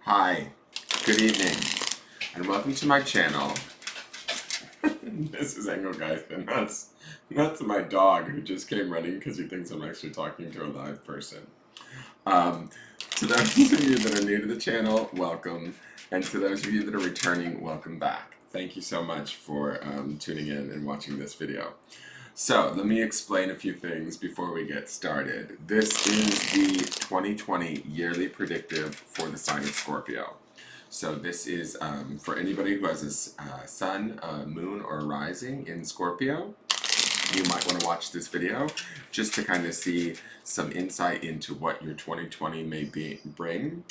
Hi, good evening, and welcome to my channel. This is Engelgeist, and that's my dog who just came running because he thinks I'm actually talking to a live person. To those of you that are new to the channel, welcome, and to those of you that are returning, welcome back. Thank you so much for tuning in and watching this video. So, let me explain a few things before we get started. This is the 2020 yearly predictive for the sign of Scorpio. So this is for anybody who has a sun, a moon, or a rising in Scorpio. You might want to watch this video just to kind of see some insight into what your 2020 may bring.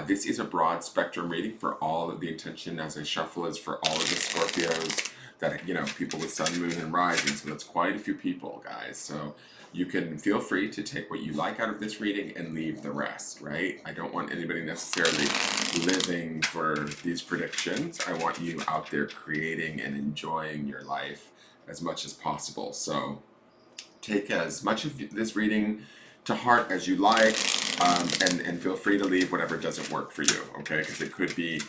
This is a broad spectrum reading for all of the intention as I shuffle is for all of the Scorpios that, you know, people with sun, moon, and rising. So that's quite a few people, guys. So you can feel free to take what you like out of this reading and leave the rest, right? I don't want anybody necessarily living for these predictions. I want you out there creating and enjoying your life as much as possible. So take as much of this reading to heart as you like, and feel free to leave whatever doesn't work for you, okay? Because it could be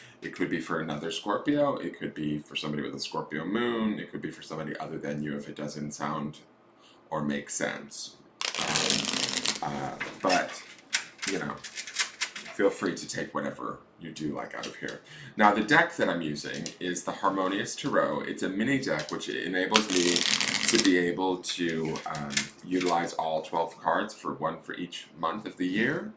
for another Scorpio, it could be for somebody with a Scorpio moon, it could be for somebody other than you if it doesn't sound or make sense. But you know, feel free to take whatever you do like out of here. Now, the deck that I'm using is the Harmonious Tarot. It's a mini deck which enables me to be able to utilize all 12 cards, one for each month of the year,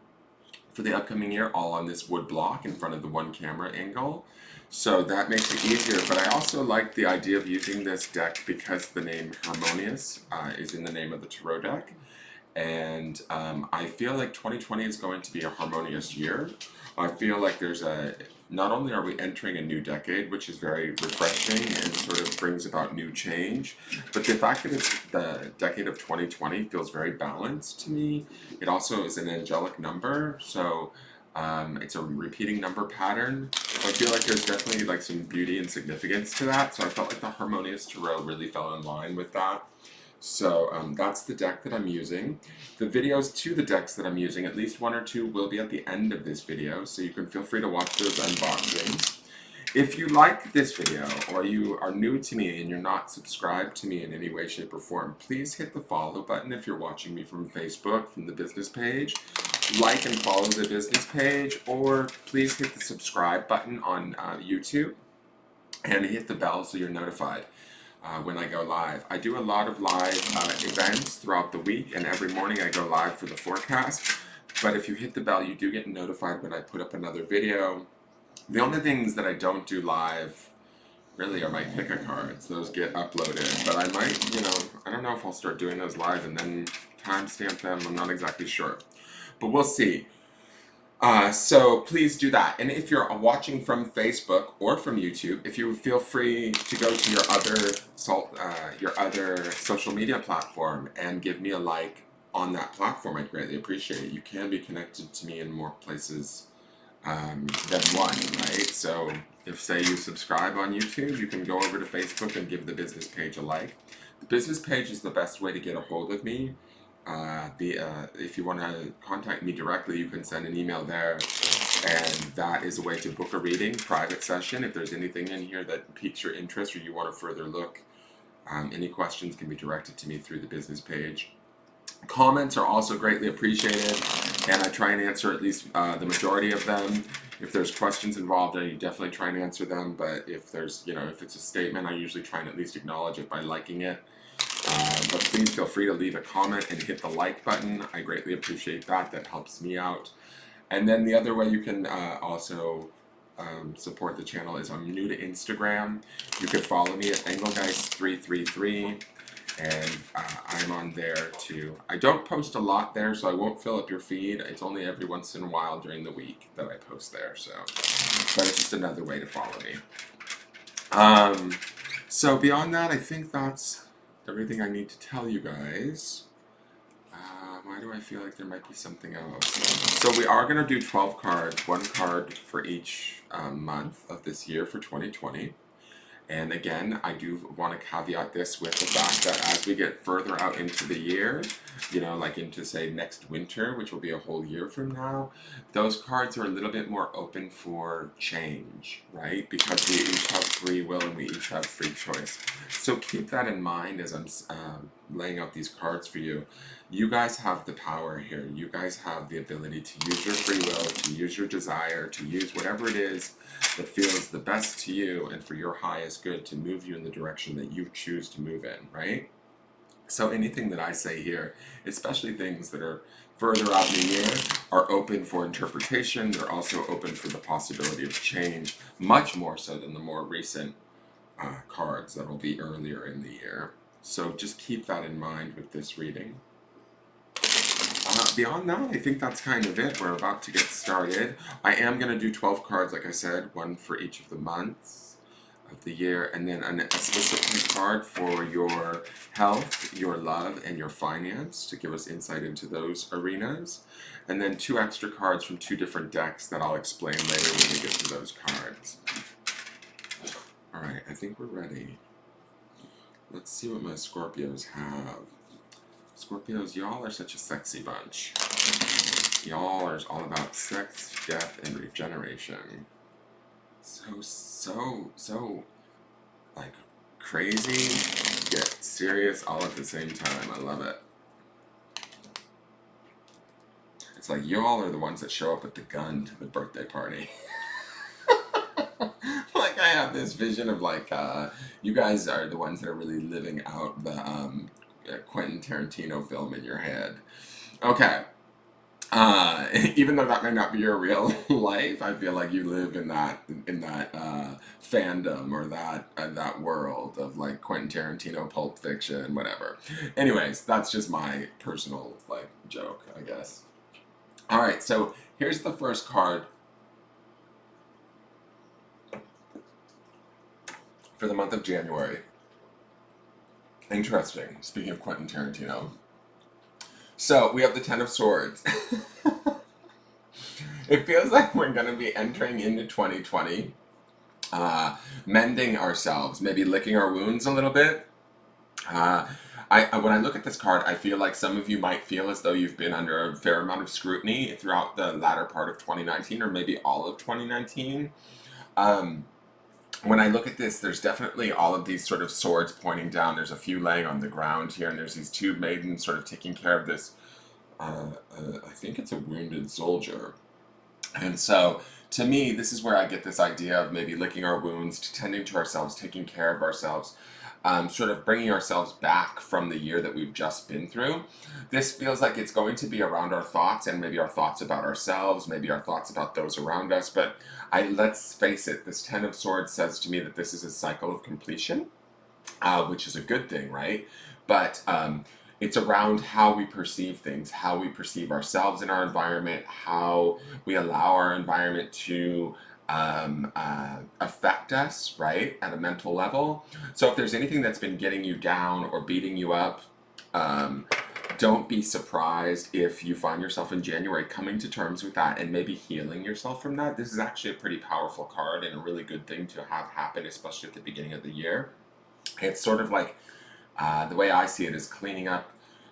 for the upcoming year, all on this wood block in front of the one camera angle. So that makes it easier, but I also like the idea of using this deck because the name Harmonious is in the name of the tarot deck. And I feel like 2020 is going to be a harmonious year. I feel like not only are we entering a new decade, which is very refreshing and sort of brings about new change, but the fact that it's the decade of 2020 feels very balanced to me. It also is an angelic number, so it's a repeating number pattern. So I feel like there's definitely like some beauty and significance to that. So I felt like the Harmonious Tarot really fell in line with that. So that's the deck that I'm using. The videos to the decks that I'm using, at least one or two, will be at the end of this video, so you can feel free to watch those unboxings. If you like this video, or you are new to me and you're not subscribed to me in any way, shape, or form, please hit the follow button if you're watching me from Facebook, from the business page. Like and follow the business page, or please hit the subscribe button on YouTube, and hit the bell so you're notified when I go live. I do a lot of live events throughout the week, and every morning I go live for the forecast. But if you hit the bell, you do get notified when I put up another video. The only things that I don't do live really are my pick-a cards. Those get uploaded, but I might, I don't know if I'll start doing those live and then timestamp them. I'm not exactly sure, but we'll see. So please do that. And if you're watching from Facebook or from YouTube, if you feel free to go to your other social media platform and give me a like on that platform, I'd greatly appreciate it. You can be connected to me in more places than one, right? So if, say, you subscribe on YouTube, you can go over to Facebook and give the business page a like. The business page is the best way to get a hold of me. If you want to contact me directly, you can send an email there, and that is a way to book a reading, private session. If there's anything in here that piques your interest or you want a further look, any questions can be directed to me through the business page. Comments are also greatly appreciated, and I try and answer at least the majority of them. If there's questions involved, I definitely try and answer them, but if there's, if it's a statement, I usually try and at least acknowledge it by liking it. But please feel free to leave a comment and hit the like button. I greatly appreciate that. That helps me out. And then the other way you can also support the channel is I'm new to Instagram. You can follow me at Engelgeist333, and I'm on there too. I don't post a lot there, so I won't fill up your feed. It's only every once in a while during the week that I post there. But it's just another way to follow me. So beyond that, I think that's everything I need to tell you guys. Why do I feel like there might be something else? So we are going to do 12 cards, one card for each month of this year for 2020. And again, I do want to caveat this with the fact that as we get further out into the year, you know, like into say next winter, which will be a whole year from now, those cards are a little bit more open for change, right? Because we each have free will and we each have free choice. So keep that in mind as I'm laying out these cards for you. You guys have the power here. You guys have the ability to use your free will, to use your desire, to use whatever it is that feels the best to you and for your highest good to move you in the direction that you choose to move in, right? So anything that I say here, especially things that are further out in the year, are open for interpretation. They're also open for the possibility of change, much more so than the more recent cards that will be earlier in the year. So just keep that in mind with this reading. Beyond that, I think that's kind of it. We're about to get started. I am going to do 12 cards, like I said, one for each of the months of the year, and then a specific card for your health, your love, and your finance to give us insight into those arenas. And then 2 extra cards from 2 different decks that I'll explain later when we get to those cards. Alright, I think we're ready. Let's see what my Scorpios have. Scorpios, y'all are such a sexy bunch. Y'all are all about sex, death, and regeneration. So, like, crazy, yet serious all at the same time. I love it. It's like y'all are the ones that show up with the gun to the birthday party. Like, I have this vision of, like, you guys are the ones that are really living out the, Quentin Tarantino film in your head. Okay. Even though that may not be your real life, I feel like you live in that fandom or that world of like Quentin Tarantino, Pulp Fiction, whatever. Anyways, that's just my personal like joke, I guess. All right, so here's the first card for the month of January. Interesting. Speaking of Quentin Tarantino. So, we have the Ten of Swords. It feels like we're going to be entering into 2020, mending ourselves, maybe licking our wounds a little bit. When I look at this card, I feel like some of you might feel as though you've been under a fair amount of scrutiny throughout the latter part of 2019, or maybe all of 2019. When I look at this, there's definitely all of these sort of swords pointing down. There's a few laying on the ground here, and there's these 2 maidens sort of taking care of this, I think it's a wounded soldier. And so, to me, this is where I get this idea of maybe licking our wounds, tending to ourselves, taking care of ourselves, sort of bringing ourselves back from the year that we've just been through. This feels like it's going to be around our thoughts and maybe our thoughts about ourselves, maybe our thoughts about those around us. But let's face it, this Ten of Swords says to me that this is a cycle of completion, which is a good thing, right? But it's around how we perceive things, how we perceive ourselves in our environment, how we allow our environment to affect us, right, at a mental level. So if there's anything that's been getting you down or beating you up, don't be surprised if you find yourself in January coming to terms with that and maybe healing yourself from that. This is actually a pretty powerful card and a really good thing to have happen, especially at the beginning of the year. It's sort of like, the way I see it is cleaning up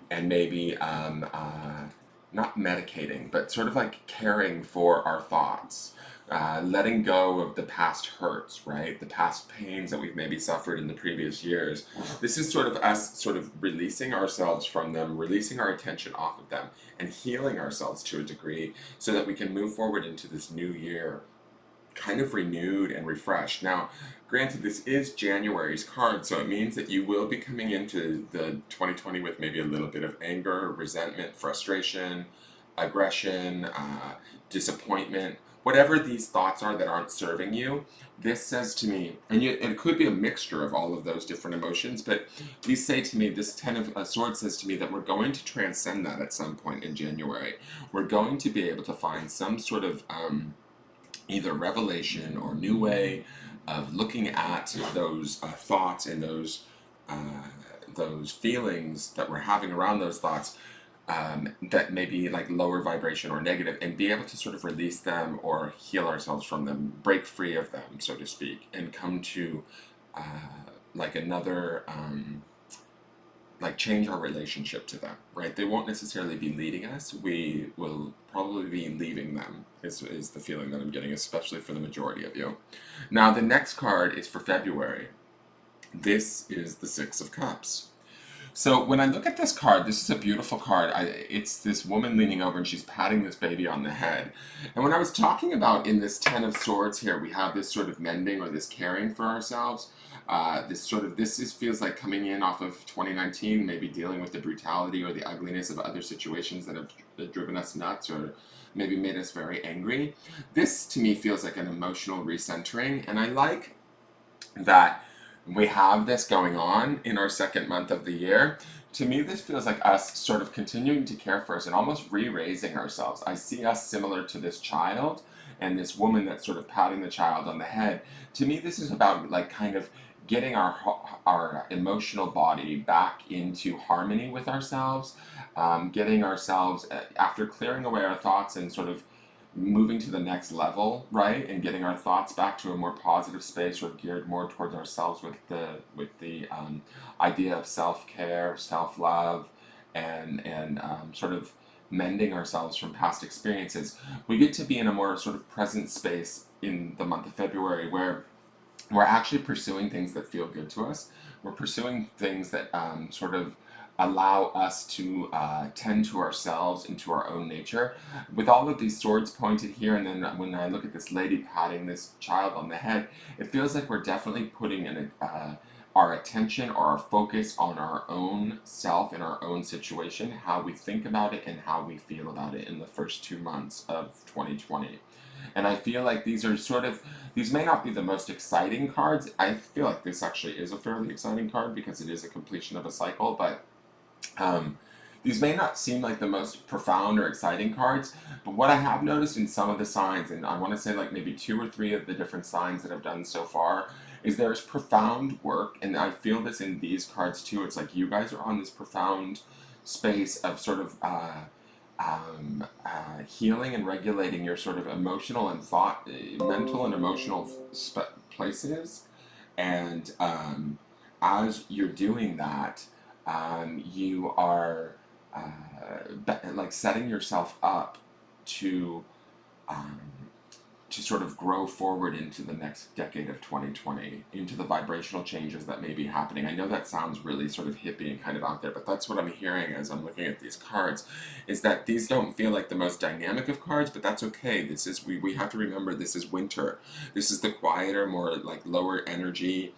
and maybe not medicating, but sort of like caring for our thoughts. Letting go of the past hurts, right? The past pains that we've maybe suffered in the previous years. This is sort of us sort of releasing ourselves from them, releasing our attention off of them, and healing ourselves to a degree so that we can move forward into this new year kind of renewed and refreshed. Now, granted, this is January's card, so it means that you will be coming into the 2020 with maybe a little bit of anger, resentment, frustration, aggression, disappointment. Whatever these thoughts are that aren't serving you, this says to me, and it could be a mixture of all of those different emotions, but these say to me, this Ten of Swords says to me that we're going to transcend that at some point in January. We're going to be able to find some sort of either revelation or new way of looking at those thoughts and those feelings that we're having around those thoughts that may be like lower vibration or negative, and be able to sort of release them or heal ourselves from them, break free of them, so to speak, and come to like another like change our relationship to them, right? They won't necessarily be leading us. We will probably be leaving them, is the feeling that I'm getting, especially for the majority of you. Now, the next card is for February. This is the Six of Cups. So when I look at this card, this is a beautiful card. It's this woman leaning over and she's patting this baby on the head. And when I was talking about in this Ten of Swords here, we have this sort of mending or this caring for ourselves. Feels like coming in off of 2019, maybe dealing with the brutality or the ugliness of other situations that have driven us nuts or maybe made us very angry. This to me feels like an emotional recentering, and I like that we have this going on in our second month of the year. To me, this feels like us sort of continuing to care for us and almost re-raising ourselves. I see us similar to this child and this woman that's sort of patting the child on the head. To me, this is about like kind of getting our emotional body back into harmony with ourselves, getting ourselves, after clearing away our thoughts and sort of moving to the next level, right, and getting our thoughts back to a more positive space or geared more towards ourselves with the idea of self-care, self-love, and sort of mending ourselves from past experiences. We get to be in a more sort of present space in the month of February where we're actually pursuing things that feel good to us. We're pursuing things that sort of allow us to tend to ourselves and to our own nature. With all of these swords pointed here, and then when I look at this lady patting this child on the head, it feels like we're definitely putting in our attention or our focus on our own self and our own situation, how we think about it and how we feel about it in the first 2 months of 2020. And I feel like these may not be the most exciting cards. I feel like this actually is a fairly exciting card because it is a completion of a cycle, but um, these may not seem like the most profound or exciting cards, but what I have noticed in some of the signs, and I want to say like maybe 2 or 3 of the different signs that I've done so far, is there's profound work, and I feel this in these cards too. It's like you guys are on this profound space of sort of healing and regulating your sort of emotional and thought, mental and emotional places, and as you're doing that, you are like setting yourself up to um, to sort of grow forward into the next decade of 2020, into the vibrational changes that may be happening. I know that sounds really sort of hippie and kind of out there, but that's what I'm hearing as I'm looking at these cards, is that these don't feel like the most dynamic of cards, but that's okay. We have to remember this is winter. This is the quieter, more like lower energy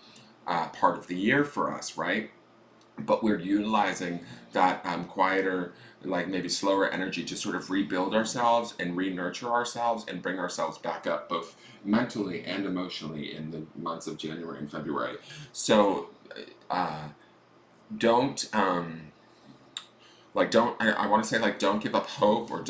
part of the year for us, right? But we're utilizing that quieter, like maybe slower energy to sort of rebuild ourselves and re-nurture ourselves and bring ourselves back up both mentally and emotionally in the months of January and February. So uh, don't I want to say like don't give up hope, or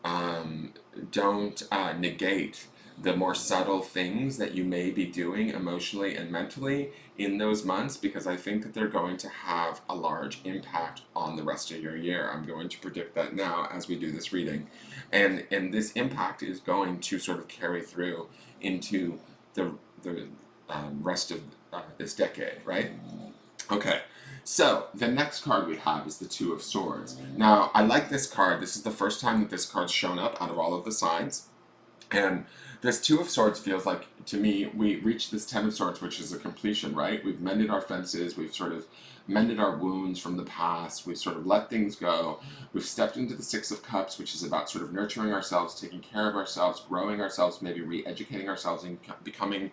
um, don't negate the more subtle things that you may be doing emotionally and mentally in those months, because I think that they're going to have a large impact on the rest of your year. I'm going to predict that now as we do this reading, and this impact is going to sort of carry through into the rest of this decade, right? Okay, so the next card we have is the Two of Swords. Now, I like this card. This is the first time that this card's shown up out of all of the signs. And this Two of Swords feels like, to me, we reached this Ten of Swords, which is a completion, right? We've mended our fences, we've sort of mended our wounds from the past, we've sort of let things go. We've stepped into the Six of Cups, which is about sort of nurturing ourselves, taking care of ourselves, growing ourselves, maybe re-educating ourselves, and becoming,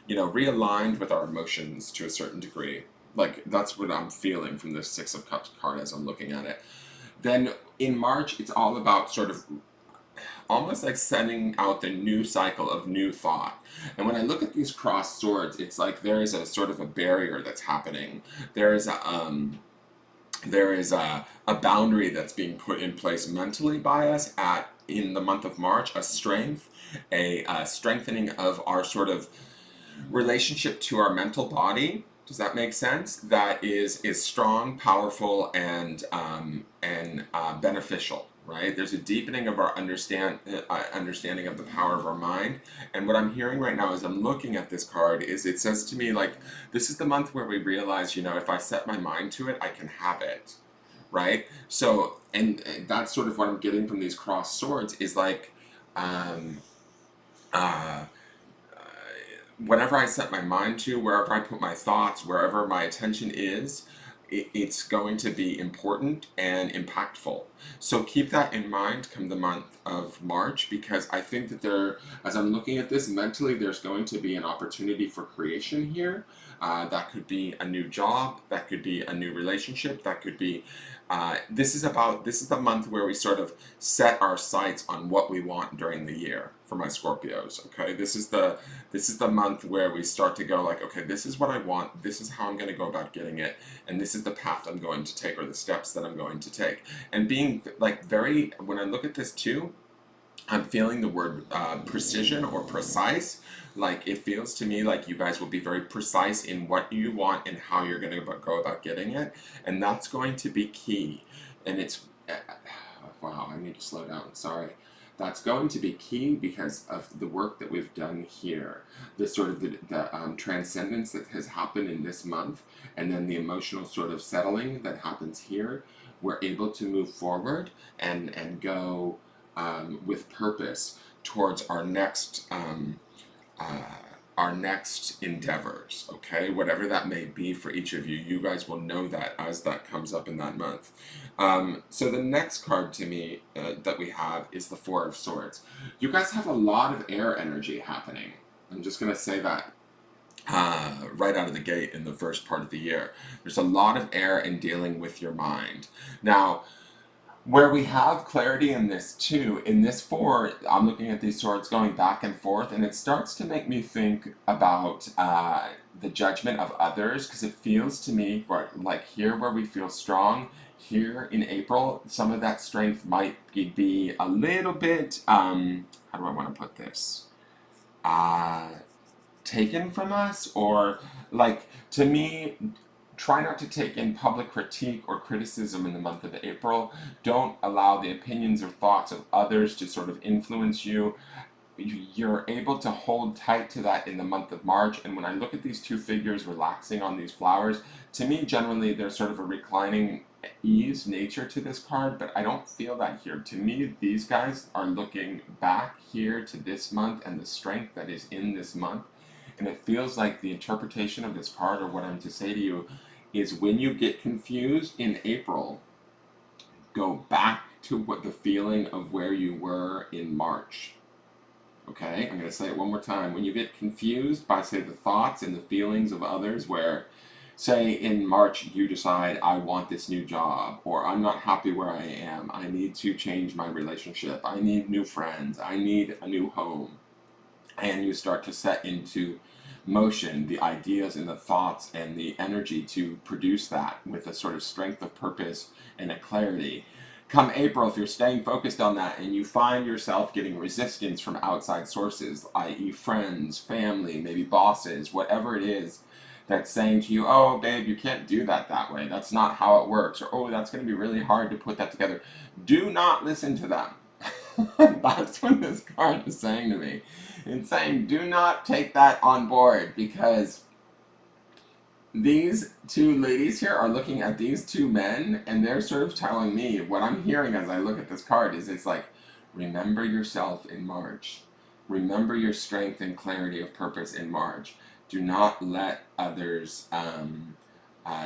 realigned with our emotions to a certain degree. Like, that's what I'm feeling from this Six of Cups card as I'm looking at it. Then in March, it's all about sort of almost like sending out the new cycle of new thought. And when I look at these crossed swords, it's like there is a sort of a barrier that's happening. There is a boundary that's being put in place mentally by us at in the month of March, a strength, a strengthening of our sort of relationship to our mental body. Does that make sense? That is strong, powerful, and beneficial, right? There's a deepening of our understanding of the power of our mind. And what I'm hearing right now as I'm looking at this card is it says to me, like, this is the month where we realize, you know, if I set my mind to it, I can have it, right? So, and that's sort of what I'm getting from these crossed swords is like, um, uh, whatever I set my mind to, wherever I put my thoughts, wherever my attention is, it's going to be important and impactful. So keep that in mind come the month of March, because I think that as I'm looking at this mentally, there's going to be an opportunity for creation here. That could be a new job, that could be a new relationship, that could be this is the month where we sort of set our sights on what we want during the year for my Scorpios. Okay, this is the month where we start to go like, okay, this is what I want, this is how I'm going to go about getting it, and this is the path I'm going to take, or the steps that I'm going to take. And being like very, when I look at this too, I'm feeling the word precision or precise. Like it feels to me like you guys will be very precise in what you want and how you're going to go about getting it, and that's going to be key. And it's wow, I need to slow down. Sorry. That's going to be key because of the work that we've done here, the sort of the transcendence that has happened in this month, and then the emotional sort of settling that happens here. We're able to move forward and go with purpose towards uh, our next endeavors, okay? Whatever that may be for each of you, you guys will know that as that comes up in that month. So the next card to me that we have is the Four of Swords. You guys have a lot of air energy happening. I'm just going to say that right out of the gate in the first part of the year. There's a lot of air in dealing with your mind. Now, where we have clarity in this too, in this four, I'm looking at these swords going back and forth, and it starts to make me think about the judgment of others, because it feels to me like here where we feel strong, here in April, some of that strength might be a little bit, how do I want to put this? Taken from us, or like to me, try not to take in public critique or criticism in the month of April. Don't allow the opinions or thoughts of others to sort of influence you. You're able to hold tight to that in the month of March. And when I look at these two figures relaxing on these flowers, to me, generally, there's sort of a reclining ease nature to this card, but I don't feel that here. To me, these guys are looking back here to this month and the strength that is in this month. And it feels like the interpretation of this card, or what I'm to say to you, is when you get confused in April, go back to what the feeling of where you were in March. Okay, I'm going to say it one more time. When you get confused by, say, the thoughts and the feelings of others, where, say, in March you decide, I want this new job, or I'm not happy where I am, I need to change my relationship, I need new friends, I need a new home, and you start to set into motion the ideas and the thoughts and the energy to produce that with a sort of strength of purpose and a clarity. Come April, if you're staying focused on that and you find yourself getting resistance from outside sources, i.e. friends, family, maybe bosses, whatever it is that's saying to you, oh babe, you can't do that way, that's not how it works, or oh, that's going to be really hard to put that together, do not listen to them. That's what this card is saying to me. It's saying, do not take that on board, because these two ladies here are looking at these two men, and they're sort of telling me, what I'm hearing as I look at this card is, it's like, remember yourself in March. Remember your strength and clarity of purpose in March. Do not let others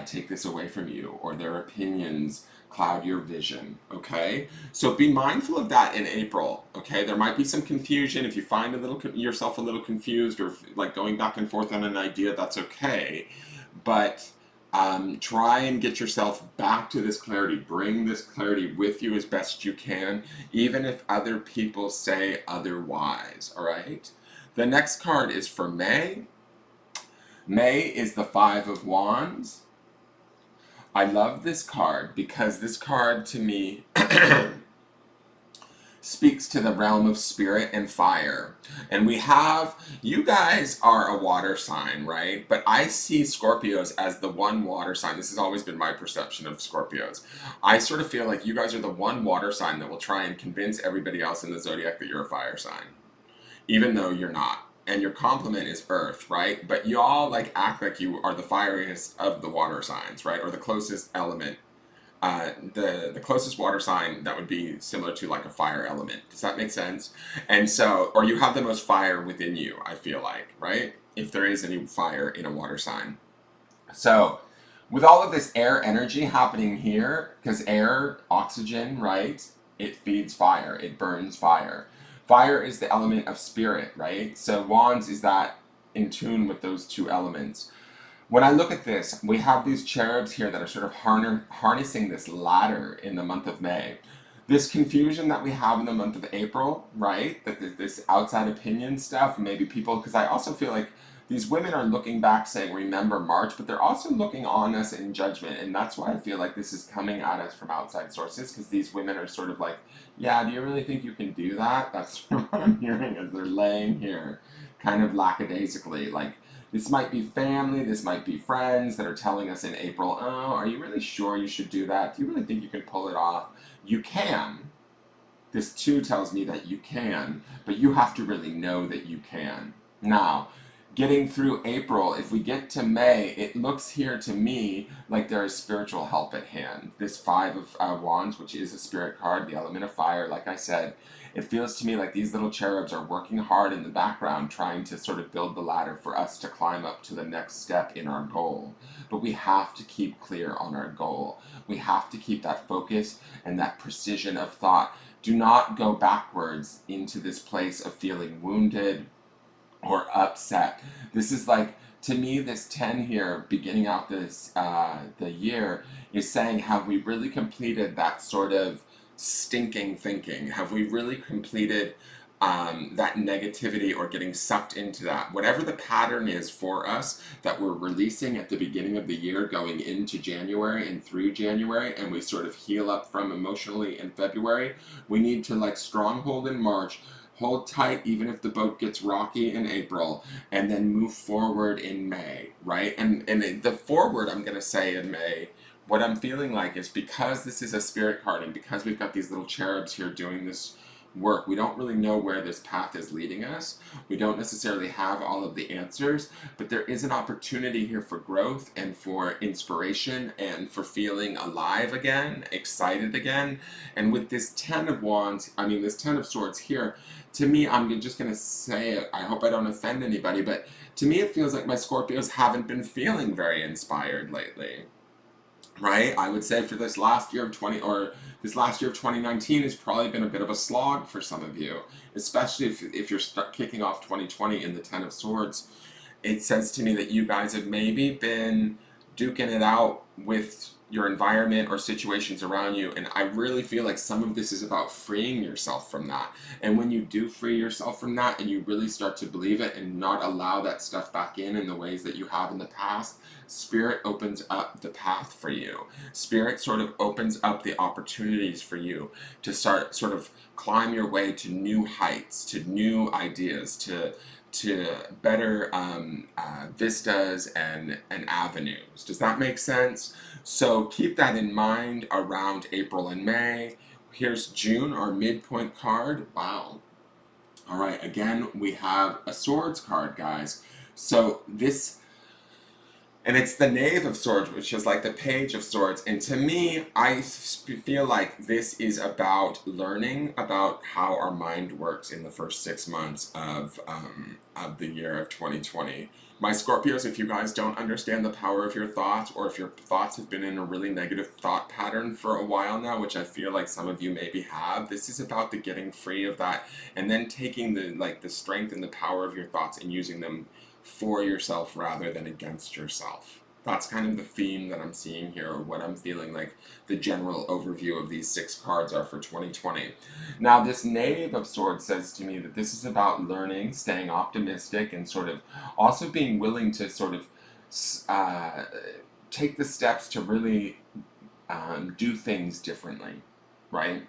take this away from you, or their opinions cloud your vision, okay? So be mindful of that in April, okay? There might be some confusion. If you find yourself a little confused, or like going back and forth on an idea, that's okay. But try and get yourself back to this clarity. Bring this clarity with you as best you can, even if other people say otherwise, all right? The next card is for May. May is the Five of Wands. I love this card because this card to me speaks to the realm of spirit and fire. And we have, you guys are a water sign, right? But I see Scorpios as the one water sign. This has always been my perception of Scorpios. I sort of feel like you guys are the one water sign that will try and convince everybody else in the zodiac that you're a fire sign, even though you're not. And your complement is earth, right? But you all like act like you are the fieriest of the water signs, right? Or the closest element, the closest water sign that would be similar to like a fire element. Does that make sense? And so, or you have the most fire within you, I feel like, right? If there is any fire in a water sign. So, with all of this air energy happening here, because air, oxygen, right? It feeds fire, it burns fire. Fire is the element of spirit, right? So, wands is that in tune with those two elements. When I look at this, we have these cherubs here that are sort of harnessing this ladder in the month of May. This confusion that we have in the month of April, right? That this outside opinion stuff, maybe people, because I also feel like these women are looking back saying, remember March, but they're also looking on us in judgment. And that's why I feel like this is coming at us from outside sources, because these women are sort of like, yeah, do you really think you can do that? That's what I'm hearing as they're laying here, kind of lackadaisically, like, this might be family, this might be friends that are telling us in April, oh, are you really sure you should do that? Do you really think you can pull it off? You can. This too tells me that you can, but you have to really know that you can. Now, getting through April, if we get to May, it looks here to me like there is spiritual help at hand. This Five of Wands, which is a spirit card, the element of fire, like I said, it feels to me like these little cherubs are working hard in the background trying to sort of build the ladder for us to climb up to the next step in our goal. But we have to keep clear on our goal. We have to keep that focus and that precision of thought. Do not go backwards into this place of feeling wounded or upset. This is like, to me, this 10 here, beginning out this the year, is saying, have we really completed that sort of stinking thinking? Have we really completed that negativity or getting sucked into that? Whatever the pattern is for us that we're releasing at the beginning of the year, going into January and through January, and we sort of heal up from emotionally in February, we need to like stronghold in March, hold tight even if the boat gets rocky in April, and then move forward in May, right? And the forward, I'm going to say in May, what I'm feeling like is, because this is a spirit card and because we've got these little cherubs here doing this work, we don't really know where this path is leading us. We don't necessarily have all of the answers, but there is an opportunity here for growth and for inspiration and for feeling alive again, excited again. And with this 10 of Wands, I mean this 10 of Swords here, to me, I'm just going to say it, I hope I don't offend anybody, but to me it feels like my Scorpios haven't been feeling very inspired lately. Right? I would say for this last year of 2019 has probably been a bit of a slog for some of you, especially if you're kicking off 2020 in the 10 of Swords. It says to me that you guys have maybe been duking it out with your environment or situations around you, and I really feel like some of this is about freeing yourself from that. And when you do free yourself from that and you really start to believe it and not allow that stuff back in the ways that you have in the past, Spirit opens up the path for you. Spirit sort of opens up the opportunities for you to start sort of climb your way to new heights, to new ideas, to better vistas and avenues. Does that make sense? So keep that in mind around April and May. Here's June, our midpoint card. Wow. All right, again, we have a Swords card, guys. So this, and it's the Knave of Swords, which is like the Page of Swords. And to me, I feel like this is about learning about how our mind works in the first 6 months of the year of 2020. My Scorpios, if you guys don't understand the power of your thoughts, or if your thoughts have been in a really negative thought pattern for a while now, which I feel like some of you maybe have, this is about the getting free of that, and then taking the strength and the power of your thoughts and using them for yourself rather than against yourself. That's kind of the theme that I'm seeing here, or what I'm feeling like the general overview of these 6 cards are for 2020. Now, this Knave of Swords says to me that this is about learning, staying optimistic, and sort of also being willing to sort of take the steps to really do things differently, right?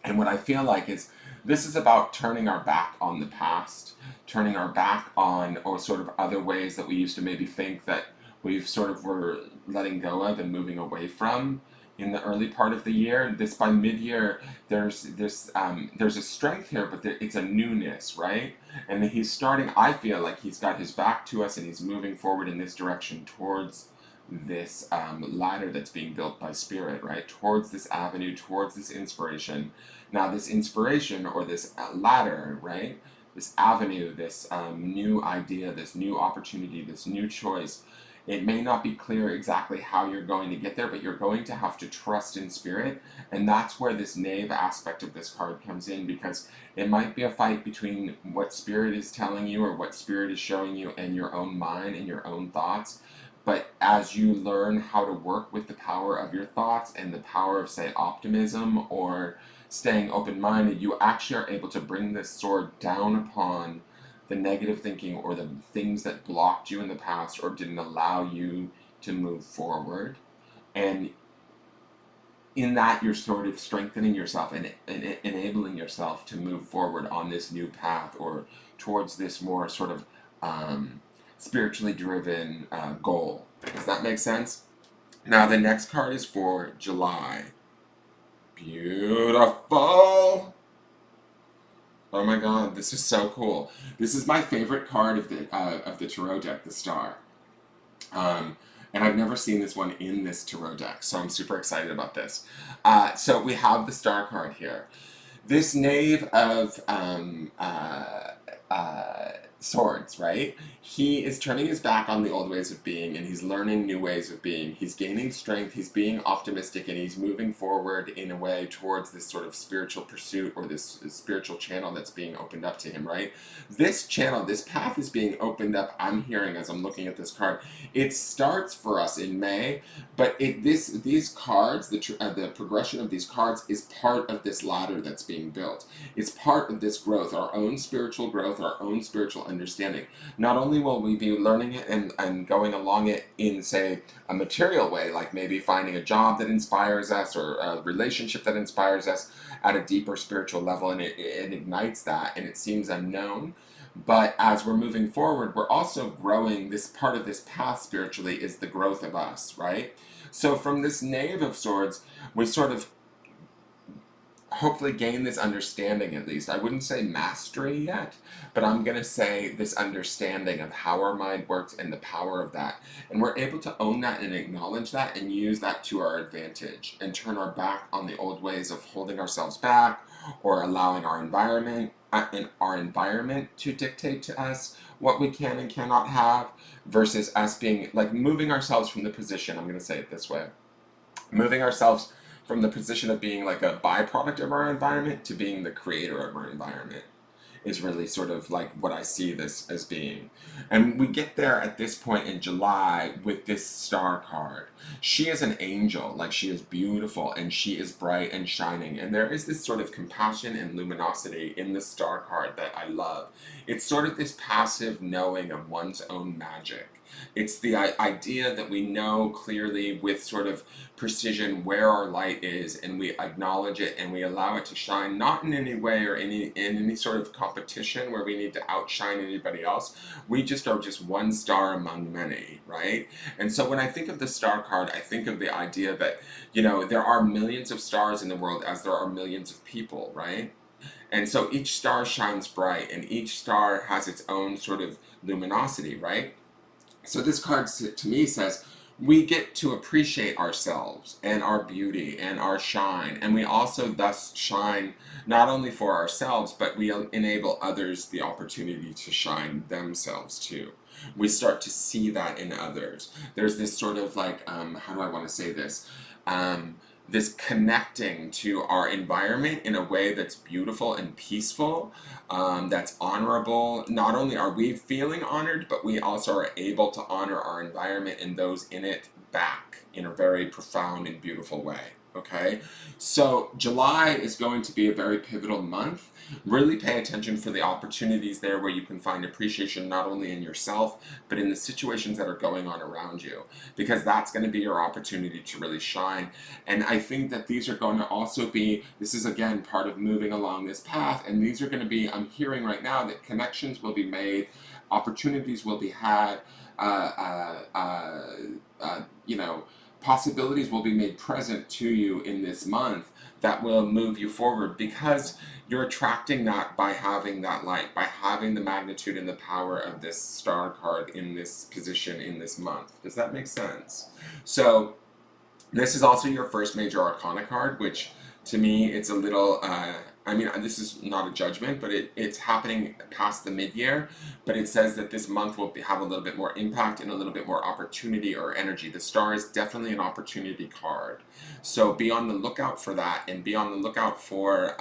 And what I feel like is this is about turning our back on the past, turning our back on, or sort of other ways that we used to maybe think that we've sort of were letting go of and moving away from in the early part of the year. This by mid-year, there's a strength here, but it's a newness, right? And he's starting. I feel like he's got his back to us, and he's moving forward in this direction towards this ladder that's being built by spirit, right? Towards this avenue, towards this inspiration. Now, this inspiration or this ladder, right? This avenue, this new idea, this new opportunity, this new choice. It may not be clear exactly how you're going to get there, but you're going to have to trust in spirit. And that's where this knave aspect of this card comes in, because it might be a fight between what spirit is telling you or what spirit is showing you and your own mind and your own thoughts. But as you learn how to work with the power of your thoughts and the power of, say, optimism or staying open-minded, you actually are able to bring this sword down upon the negative thinking or the things that blocked you in the past or didn't allow you to move forward. And in that, you're sort of strengthening yourself and enabling yourself to move forward on this new path or towards this more sort of spiritually driven goal. Does that make sense? Now, the next card is for July. Beautiful! Oh my god, this is so cool. This is my favorite card of the tarot deck, the Star. And I've never seen this one in this tarot deck, so I'm super excited about this. So we have the Star card here. This Knave of Swords, right? He is turning his back on the old ways of being, and he's learning new ways of being. He's gaining strength, he's being optimistic, and he's moving forward in a way towards this sort of spiritual pursuit or this spiritual channel that's being opened up to him, right? This channel, this path is being opened up, I'm hearing as I'm looking at this card. It starts for us in May, but these cards, the progression of these cards is part of this ladder that's being built. It's part of this growth, our own spiritual growth, our own spiritual understanding. Not only will we be learning it and going along it in, say, a material way, like maybe finding a job that inspires us or a relationship that inspires us at a deeper spiritual level, and it ignites that, and it seems unknown. But as we're moving forward, we're also growing. This part of this path spiritually is the growth of us, right? So from this Knave of Swords, we sort of hopefully gain this understanding, at least. I wouldn't say mastery yet, but I'm going to say this understanding of how our mind works and the power of that. And we're able to own that and acknowledge that and use that to our advantage and turn our back on the old ways of holding ourselves back or allowing our environment to dictate to us what we can and cannot have, versus us being like moving ourselves from the position, I'm going to say it this way, moving ourselves from the position of being like a byproduct of our environment to being the creator of our environment is really sort of like what I see this as being. And we get there at this point in July with this Star card. She is an angel, like she is beautiful and she is bright and shining. And there is this sort of compassion and luminosity in the Star card that I love. It's sort of this passive knowing of one's own magic. It's the idea that we know clearly with sort of precision where our light is, and we acknowledge it and we allow it to shine, not in any way or in any sort of competition where we need to outshine anybody else. We just are just one star among many, right? And so when I think of the Star card, I think of the idea that, you know, there are millions of stars in the world as there are millions of people, right? And so each star shines bright and each star has its own sort of luminosity, right? So this card to me says we get to appreciate ourselves and our beauty and our shine, and we also thus shine not only for ourselves, but we enable others the opportunity to shine themselves too. We start to see that in others. There's this sort of like, how do I want to say this? This connecting to our environment in a way that's beautiful and peaceful, that's honorable. Not only are we feeling honored, but we also are able to honor our environment and those in it back in a very profound and beautiful way. okay? So July is going to be a very pivotal month. Really pay attention for the opportunities there where you can find appreciation not only in yourself, but in the situations that are going on around you, because that's going to be your opportunity to really shine. And I think that these are going to also be, this is again part of moving along this path, and these are going to be, I'm hearing right now that connections will be made, opportunities will be had, uh, uh, uh, you know, possibilities will be made present to you in this month that will move you forward, because you're attracting that by having that light, by having the magnitude and the power of this star card in this position in this month. Does that make sense? So this is also your first major arcana card, which to me it's a little, I mean, this is not a judgment, but it's happening past the mid-year, but it says that this month will have a little bit more impact and a little bit more opportunity or energy. The star is definitely an opportunity card. So be on the lookout for that, and be on the lookout for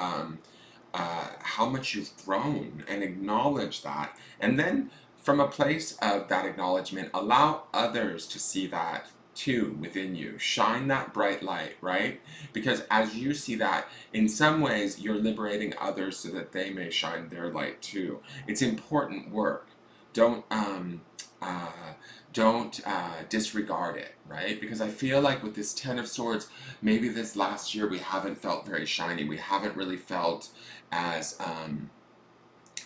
how much you've grown, and acknowledge that. And then from a place of that acknowledgement, allow others to see that too within you. Shine that bright light, right? Because as you see that, in some ways, you're liberating others so that they may shine their light too. It's important work. Don't uh, don't disregard it, right? Because I feel like with this Ten of Swords, maybe this last year we haven't felt very shiny. We haven't really felt as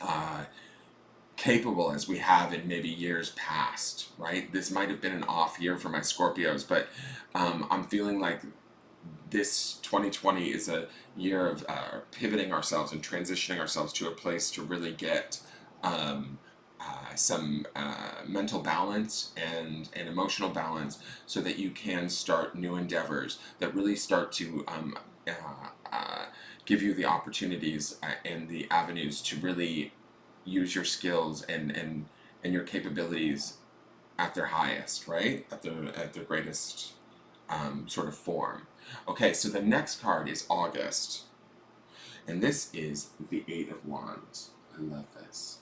uh, capable as we have in maybe years past, right? This might have been an off year for my Scorpios, but I'm feeling like this 2020 is a year of pivoting ourselves and transitioning ourselves to a place to really get um, some mental balance and emotional balance, so that you can start new endeavors that really start to uh, uh, give you the opportunities and the avenues to really use your skills and your capabilities at their highest, right? At their greatest sort of form. Okay, so the next card is August, and this is the Eight of Wands. I love this.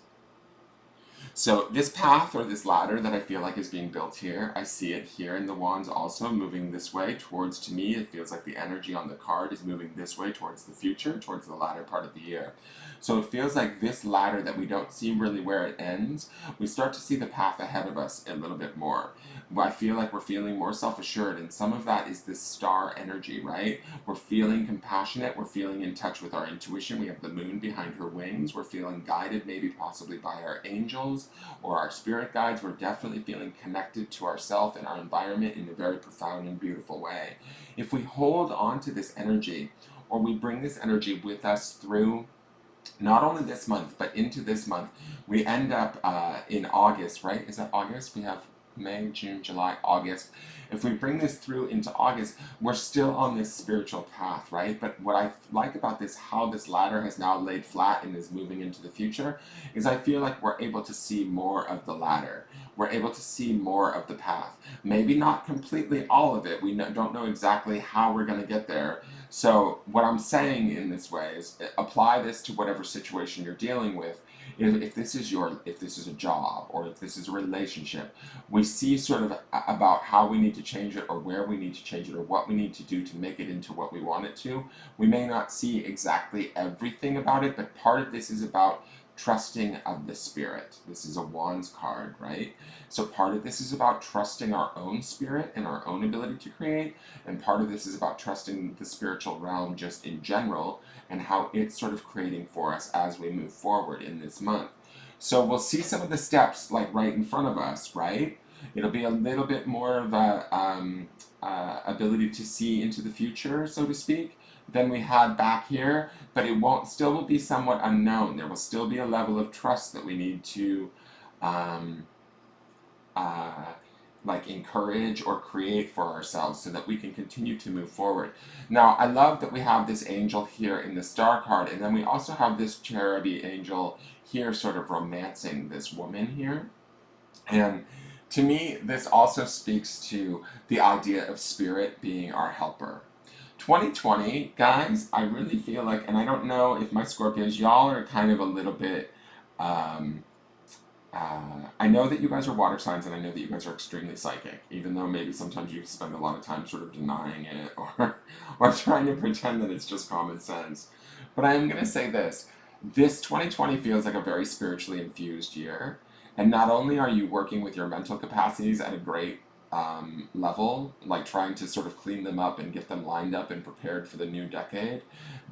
So this path, or this ladder that I feel like is being built here, I see it here in the wands also moving this way towards, to me, it feels like the energy on the card is moving this way towards the future, towards the latter part of the year. So it feels like this ladder that we don't see really where it ends, we start to see the path ahead of us a little bit more. I feel like we're feeling more self-assured, and some of that is this star energy, right? We're feeling compassionate, we're feeling in touch with our intuition, we have the moon behind her wings, we're feeling guided maybe possibly by our angels or our spirit guides. We're definitely feeling connected to ourself and our environment in a very profound and beautiful way. If we hold on to this energy, or we bring this energy with us through not only this month, but into this month, we end up in August, right? Is that August? We have May, June, July, August. If we bring this through into August, we're still on this spiritual path, right? But what I like about this, how this ladder has now laid flat and is moving into the future, is I feel like we're able to see more of the ladder. We're able to see more of the path. Maybe not completely all of it. We don't know exactly how we're going to get there. So what I'm saying in this way is apply this to whatever situation you're dealing with. If this is a job, or if this is a relationship, we see sort of about how we need to change it, or where we need to change it, or what we need to do to make it into what we want it to. We may not see exactly everything about it, but part of this is about trusting of the spirit. This is a wands card, right? So part of this is about trusting our own spirit and our own ability to create, and part of this is about trusting the spiritual realm just in general, and how it's sort of creating for us as we move forward in this month. So we'll see some of the steps like right in front of us, right? It'll be a little bit more of a ability to see into the future, so to speak, than we had back here, but it won't, still will be somewhat unknown. There will still be a level of trust that we need to um, uh, like encourage or create for ourselves, so that we can continue to move forward. Now, I love that we have this angel here in the star card, and then we also have this cherubby angel here sort of romancing this woman here. And to me, this also speaks to the idea of spirit being our helper. 2020, guys, I really feel like, and I don't know if my Scorpios, y'all are kind of a little bit um, I know that you guys are water signs, and I know that you guys are extremely psychic, even though maybe sometimes you spend a lot of time sort of denying it or trying to pretend that it's just common sense. But I am going to say this. This 2020 feels like a very spiritually infused year. And not only are you working with your mental capacities at a great level, like trying to sort of clean them up and get them lined up and prepared for the new decade,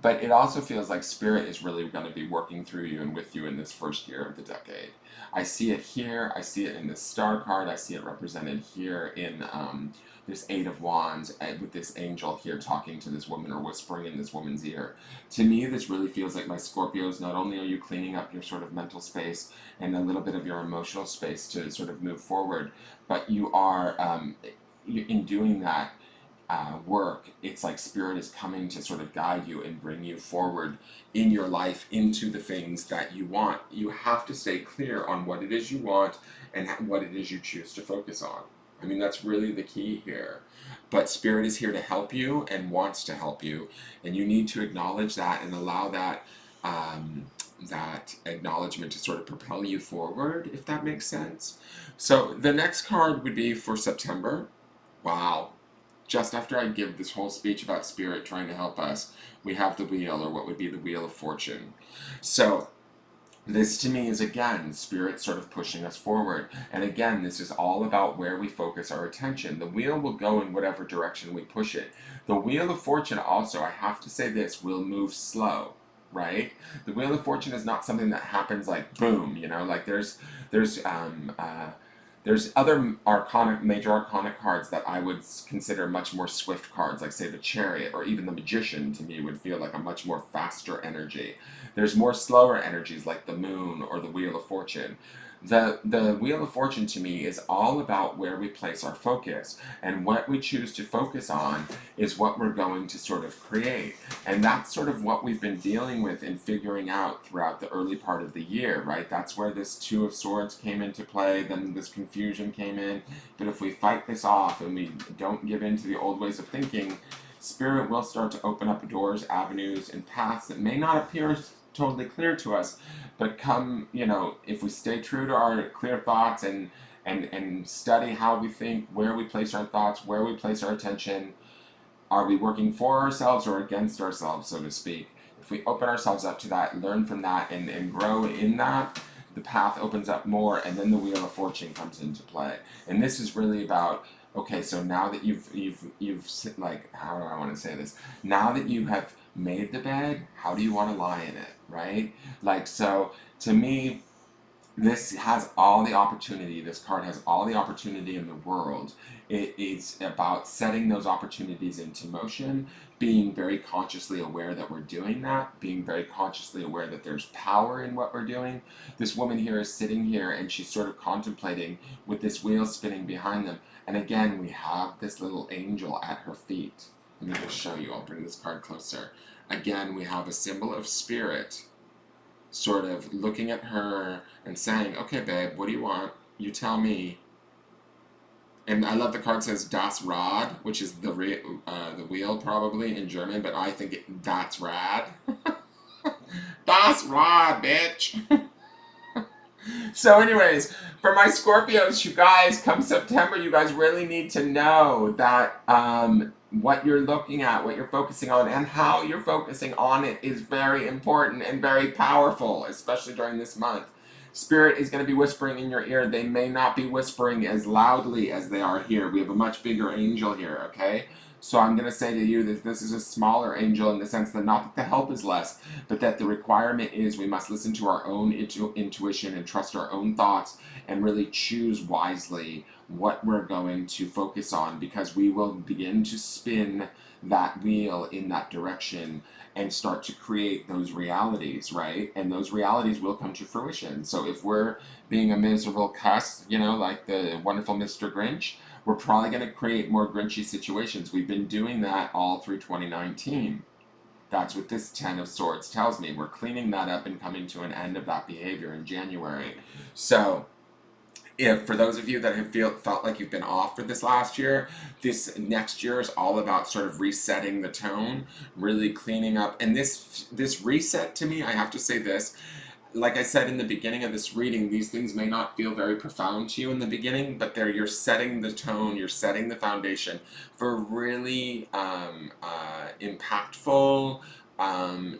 but it also feels like spirit is really going to be working through you and with you in this first year of the decade. I see it here, I see it in this star card, I see it represented here in this Eight of Wands with this angel here talking to this woman or whispering in this woman's ear. To me, this really feels like my Scorpios, not only are you cleaning up your sort of mental space and a little bit of your emotional space to sort of move forward, but you are, in doing that, work, it's like spirit is coming to sort of guide you and bring you forward in your life into the things that you want. You have to stay clear on what it is you want and what it is you choose to focus on. I mean, that's really the key here. But spirit is here to help you and wants to help you, and you need to acknowledge that and allow that that acknowledgement to sort of propel you forward, if that makes sense. So the next card would be for September. Wow, just after I give this whole speech about spirit trying to help us, we have the wheel, or what would be the wheel of fortune. So this to me is again spirit sort of pushing us forward, and again this is all about where we focus our attention. The wheel will go in whatever direction we push it. The wheel of fortune also, I have to say this, will move slow, right? The wheel of fortune is not something that happens like boom, you know, like there's other arcana, major arcana cards that I would consider much more swift cards, like say the Chariot or even the Magician. To me would feel like a much more faster energy. There's more slower energies like the Moon or the Wheel of Fortune. The Wheel of Fortune to me is all about where we place our focus, and what we choose to focus on is what we're going to sort of create. And that's sort of what we've been dealing with and figuring out throughout the early part of the year, right? That's where this Two of Swords came into play, then this confusion came in. But if we fight this off and we don't give in to the old ways of thinking, spirit will start to open up doors, avenues, and paths that may not appear totally clear to us, but come, you know, if we stay true to our clear thoughts and study how we think, where we place our thoughts, where we place our attention, are we working for ourselves or against ourselves, so to speak? If we open ourselves up to that, learn from that, and grow in that, the path opens up more, and then the Wheel of Fortune comes into play. And this is really about, okay, so now that you've like, how do I want to say this? Now that you have made the bed, how do you want to lie in it, right? Like, so to me, this has all the opportunity, this card has all the opportunity in the world. It's about setting those opportunities into motion, being very consciously aware that we're doing that, being very consciously aware that there's power in what we're doing. This woman here is sitting here and she's sort of contemplating with this wheel spinning behind them. And again, we have this little angel at her feet. Let me just show you, I'll bring this card closer. Again, we have a symbol of spirit sort of looking at her and saying, okay, babe, what do you want? You tell me. And I love the card says Das Rad, which is the wheel probably in German, but I think that's rad. Das Rad, bitch. So anyways, for my Scorpios, you guys, come September, you guys really need to know that what you're looking at, what you're focusing on, and how you're focusing on it is very important and very powerful, especially during this month. Spirit is going to be whispering in your ear. They may not be whispering as loudly as they are here. We have a much bigger angel here, okay? So I'm going to say to you that this is a smaller angel in the sense that not that the help is less, but that the requirement is we must listen to our own intuition and trust our own thoughts and really choose wisely what we're going to focus on, because we will begin to spin that wheel in that direction and start to create those realities, right? And those realities will come to fruition. So if we're being a miserable cuss, you know, like the wonderful Mr. Grinch, we're probably going to create more Grinchy situations. We've been doing that all through 2019. That's what this Ten of Swords tells me. We're cleaning that up and coming to an end of that behavior in January. So if for those of you that have felt like you've been off for this last year, this next year is all about sort of resetting the tone, really cleaning up. And this reset, to me, I have to say this, like I said in the beginning of this reading, these things may not feel very profound to you in the beginning, but you're setting the tone, you're setting the foundation for really impactful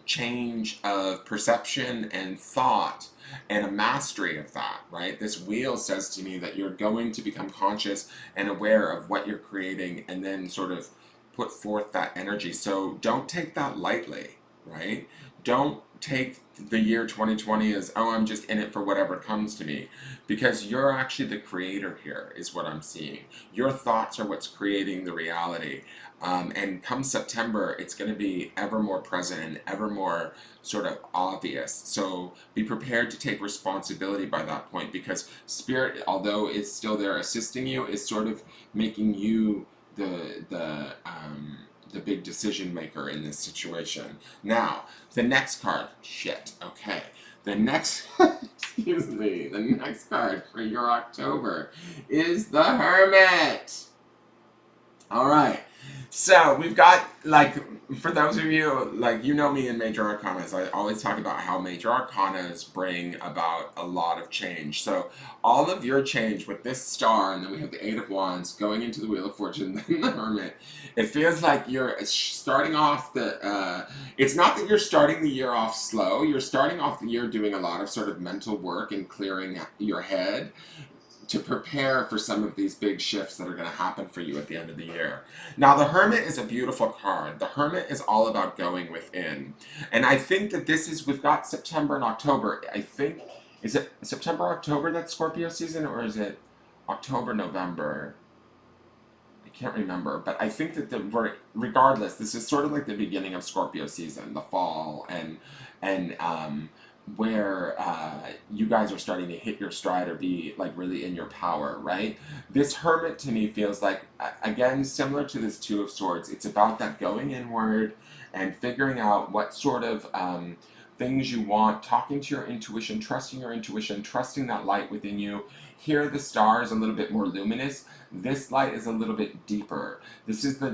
change of perception and thought, and a mastery of that, right? This wheel says to me that you're going to become conscious and aware of what you're creating, and then sort of put forth that energy. So don't take that lightly, right? Don't take the year 2020 as, oh, I'm just in it for whatever comes to me, because you're actually the creator here, is what I'm seeing. Your thoughts are what's creating the reality. And come September, it's going to be ever more present and ever more sort of obvious. So be prepared to take responsibility by that point, because Spirit, although it's still there assisting you, is sort of making you the big decision maker in this situation. Now, the next card, okay. The next, excuse me, the next card for your October is the Hermit. All right. So we've got, like, for those of you, like, you know me in Major Arcanas, I always talk about how Major Arcanas bring about a lot of change. So all of your change with this star, and then we have the Eight of Wands going into the Wheel of Fortune, then the Hermit, it feels like you're starting off it's not that you're starting the year off slow, you're starting off the year doing a lot of sort of mental work and clearing your head to prepare for some of these big shifts that are going to happen for you at the end of the year. Now, the Hermit is a beautiful card. The Hermit is all about going within. And I think that we've got September and October. I think, is it September, October that's Scorpio season, or is it October, November? I can't remember, but I think that regardless, this is sort of like the beginning of Scorpio season, the fall, and where you guys are starting to hit your stride or be like really in your power, right? This Hermit to me feels like, again, similar to this Two of Swords, it's about that going inward and figuring out what sort of things you want, talking to your intuition, trusting that light within you. Here the star is a little bit more luminous. This light is a little bit deeper. This is the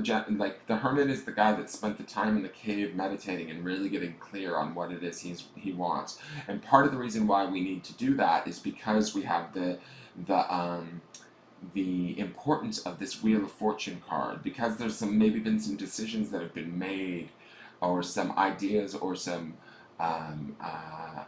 Hermit is the guy that spent the time in the cave meditating and really getting clear on what it is he wants. And part of the reason why we need to do that is because we have the importance of this Wheel of Fortune card, because there's maybe been some decisions that have been made, or some ideas, or some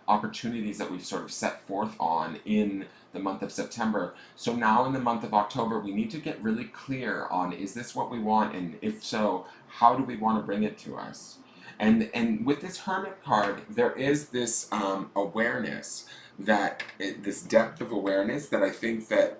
opportunities that we've sort of set forth on in the month of September. So now in the month of October, we need to get really clear on, is this what we want? And if so, how do we want to bring it to us? And with this Hermit card, there is this awareness, this depth of awareness that I think that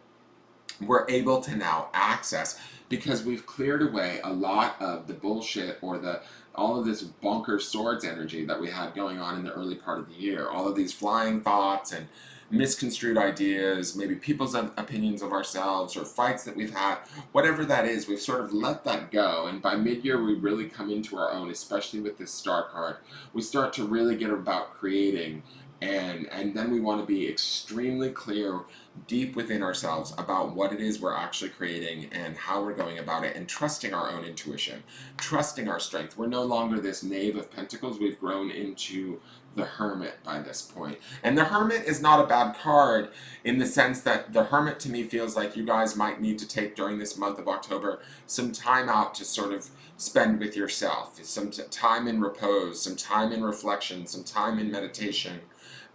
we're able to now access, because we've cleared away a lot of the bullshit, or all of this bonkers swords energy that we had going on in the early part of the year. All of these flying thoughts and misconstrued ideas, maybe people's opinions of ourselves, or fights that we've had, whatever that is, we've sort of let that go. And by mid-year, we really come into our own, especially with this star card. We start to really get about creating, and then we want to be extremely clear deep within ourselves about what it is we're actually creating and how we're going about it, and trusting our own intuition, trusting our strength. We're no longer this Knave of Pentacles. We've grown into the Hermit by this point. And the Hermit is not a bad card, in the sense that the Hermit to me feels like you guys might need to take, during this month of October, some time out to sort of spend with yourself, some time in repose, some time in reflection, some time in meditation.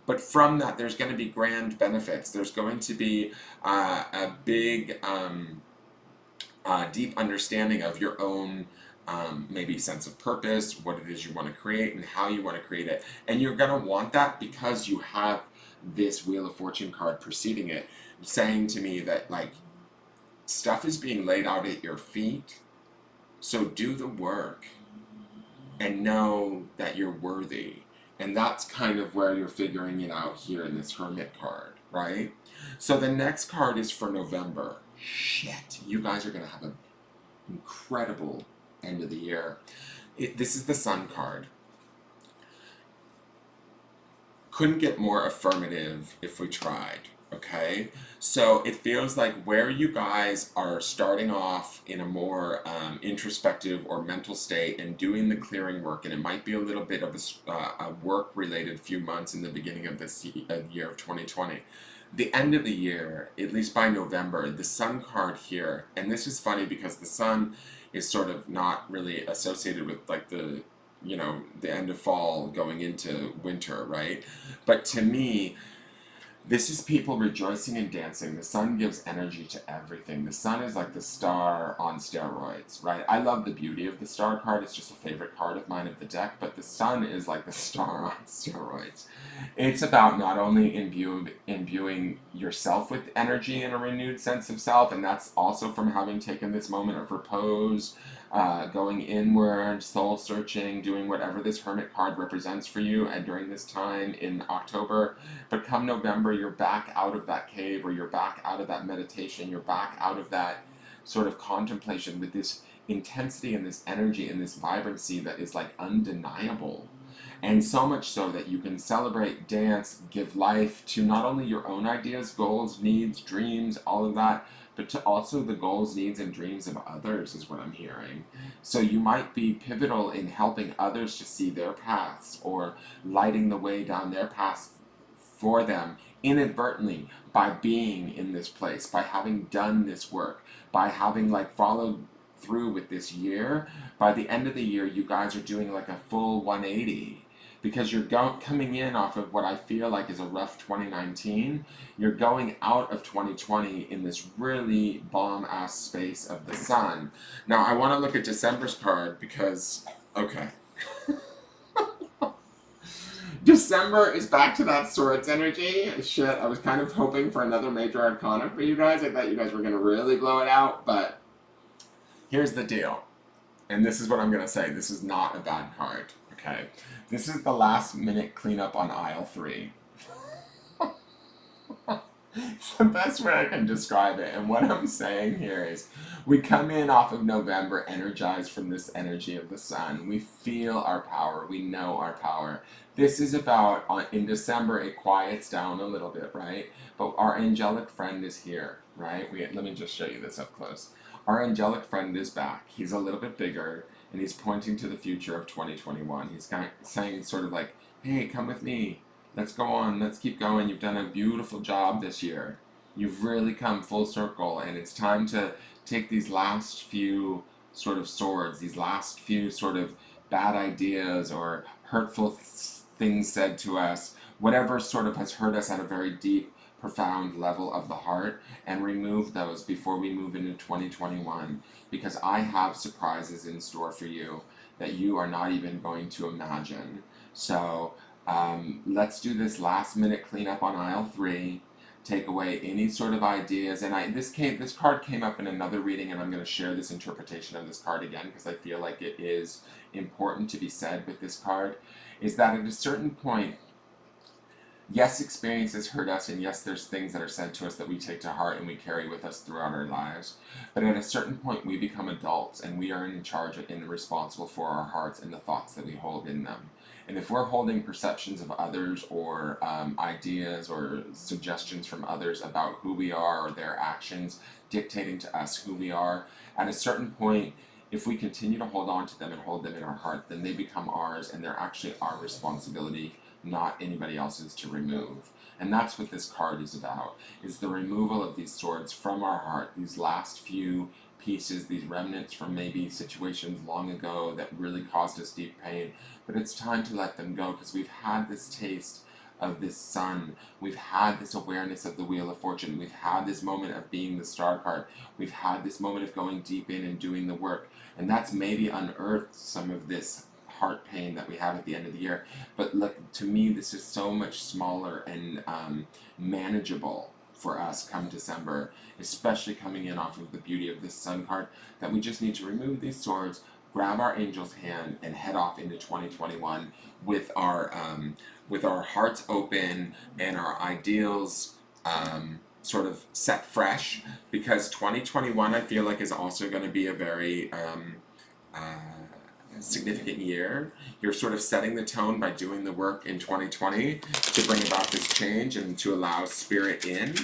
But from that, there's going to be grand benefits. There's going to be a big, deep understanding of your own maybe sense of purpose, what it is you want to create, and how you want to create it. And you're going to want that because you have this Wheel of Fortune card preceding it, saying to me that, like, stuff is being laid out at your feet. So do the work and know that you're worthy. And that's kind of where you're figuring it out here in this Hermit card, right? So the next card is for November. Shit, you guys are going to have an incredible end of the year. This is the Sun card. couldn't get more affirmative if we tried. Okay, so it feels like where you guys are starting off in a more introspective or mental state and doing the clearing work, and it might be a little bit of a work related few months in the beginning of this year of 2020. The end of the year, at least by November, the sun card here, and this is funny because the sun is sort of not really associated with like the, you know, the end of fall going into winter, right? But to me, this is people rejoicing and dancing. The sun gives energy to everything. The sun is like the star on steroids, right? I love the beauty of the star card. It's just a favorite card of mine of the deck, but the sun is like the star on steroids. It's about not only imbuing yourself with energy and a renewed sense of self, and that's also from having taken this moment of repose, going inward, soul searching, doing whatever this hermit card represents for you, and during this time in October. But come November, you're back out of that cave, or you're back out of that meditation, you're back out of that sort of contemplation with this intensity and this energy and this vibrancy that is like undeniable. And so much so that you can celebrate, dance, give life to not only your own ideas, goals, needs, dreams, all of that, but to also the goals, needs, and dreams of others, is what I'm hearing. So you might be pivotal in helping others to see their paths, or lighting the way down their paths for them inadvertently, by being in this place, by having done this work, by having like followed through with this year. By the end of the year, you guys are doing like a full 180, because you're coming in off of what I feel like is a rough 2019. You're going out of 2020 in this really bomb-ass space of the sun. Now, I want to look at December's card because, okay. December is back to that Swords energy. Shit, I was kind of hoping for another major arcana for you guys. I thought you guys were going to really blow it out, but here's the deal. And this is what I'm going to say. This is not a bad card, okay? This is the last minute cleanup on aisle 3. It's the best way I can describe it. And what I'm saying here is, we come in off of November energized from this energy of the sun. We feel our power. We know our power. This is about, in December, it quiets down a little bit, right? But our angelic friend is here, right? Let me just show you this up close. Our angelic friend is back. He's a little bit bigger, and he's pointing to the future of 2021. He's kind of saying sort of like, hey, come with me. Let's go on. Let's keep going. You've done a beautiful job this year. You've really come full circle, and it's time to take these last few sort of swords, these last few sort of bad ideas or hurtful things said to us, whatever sort of has hurt us at a very deep, profound level of the heart, and remove those before we move into 2021, because I have surprises in store for you that you are not even going to imagine. So let's do this last minute cleanup on aisle 3, take away any sort of ideas, and this card came up in another reading, and I'm going to share this interpretation of this card again because I feel like it is important to be said with this card, is that at a certain point, yes, experiences hurt us, and yes, there's things that are said to us that we take to heart and we carry with us throughout our lives. But at a certain point, we become adults, and we are in charge and responsible for our hearts and the thoughts that we hold in them. And if we're holding perceptions of others, or ideas or suggestions from others about who we are, or their actions dictating to us who we are, at a certain point, if we continue to hold on to them and hold them in our heart, then they become ours, and they're actually our responsibility, not anybody else's, to remove. And that's what this card is about, is the removal of these swords from our heart, these last few pieces, these remnants from maybe situations long ago that really caused us deep pain. But it's time to let them go, because we've had this taste of this sun, we've had this awareness of the Wheel of Fortune, we've had this moment of being the star card, we've had this moment of going deep in and doing the work, and that's maybe unearthed some of this heart pain that we have at the end of the year. But look, to me, this is so much smaller and manageable for us come December, especially coming in off of the beauty of this sun card, that we just need to remove these swords, grab our angel's hand, and head off into 2021 with our hearts open and our ideals sort of set fresh, because 2021 I feel like is also going to be a very significant year. You're sort of setting the tone by doing the work in 2020 to bring about this change and to allow spirit in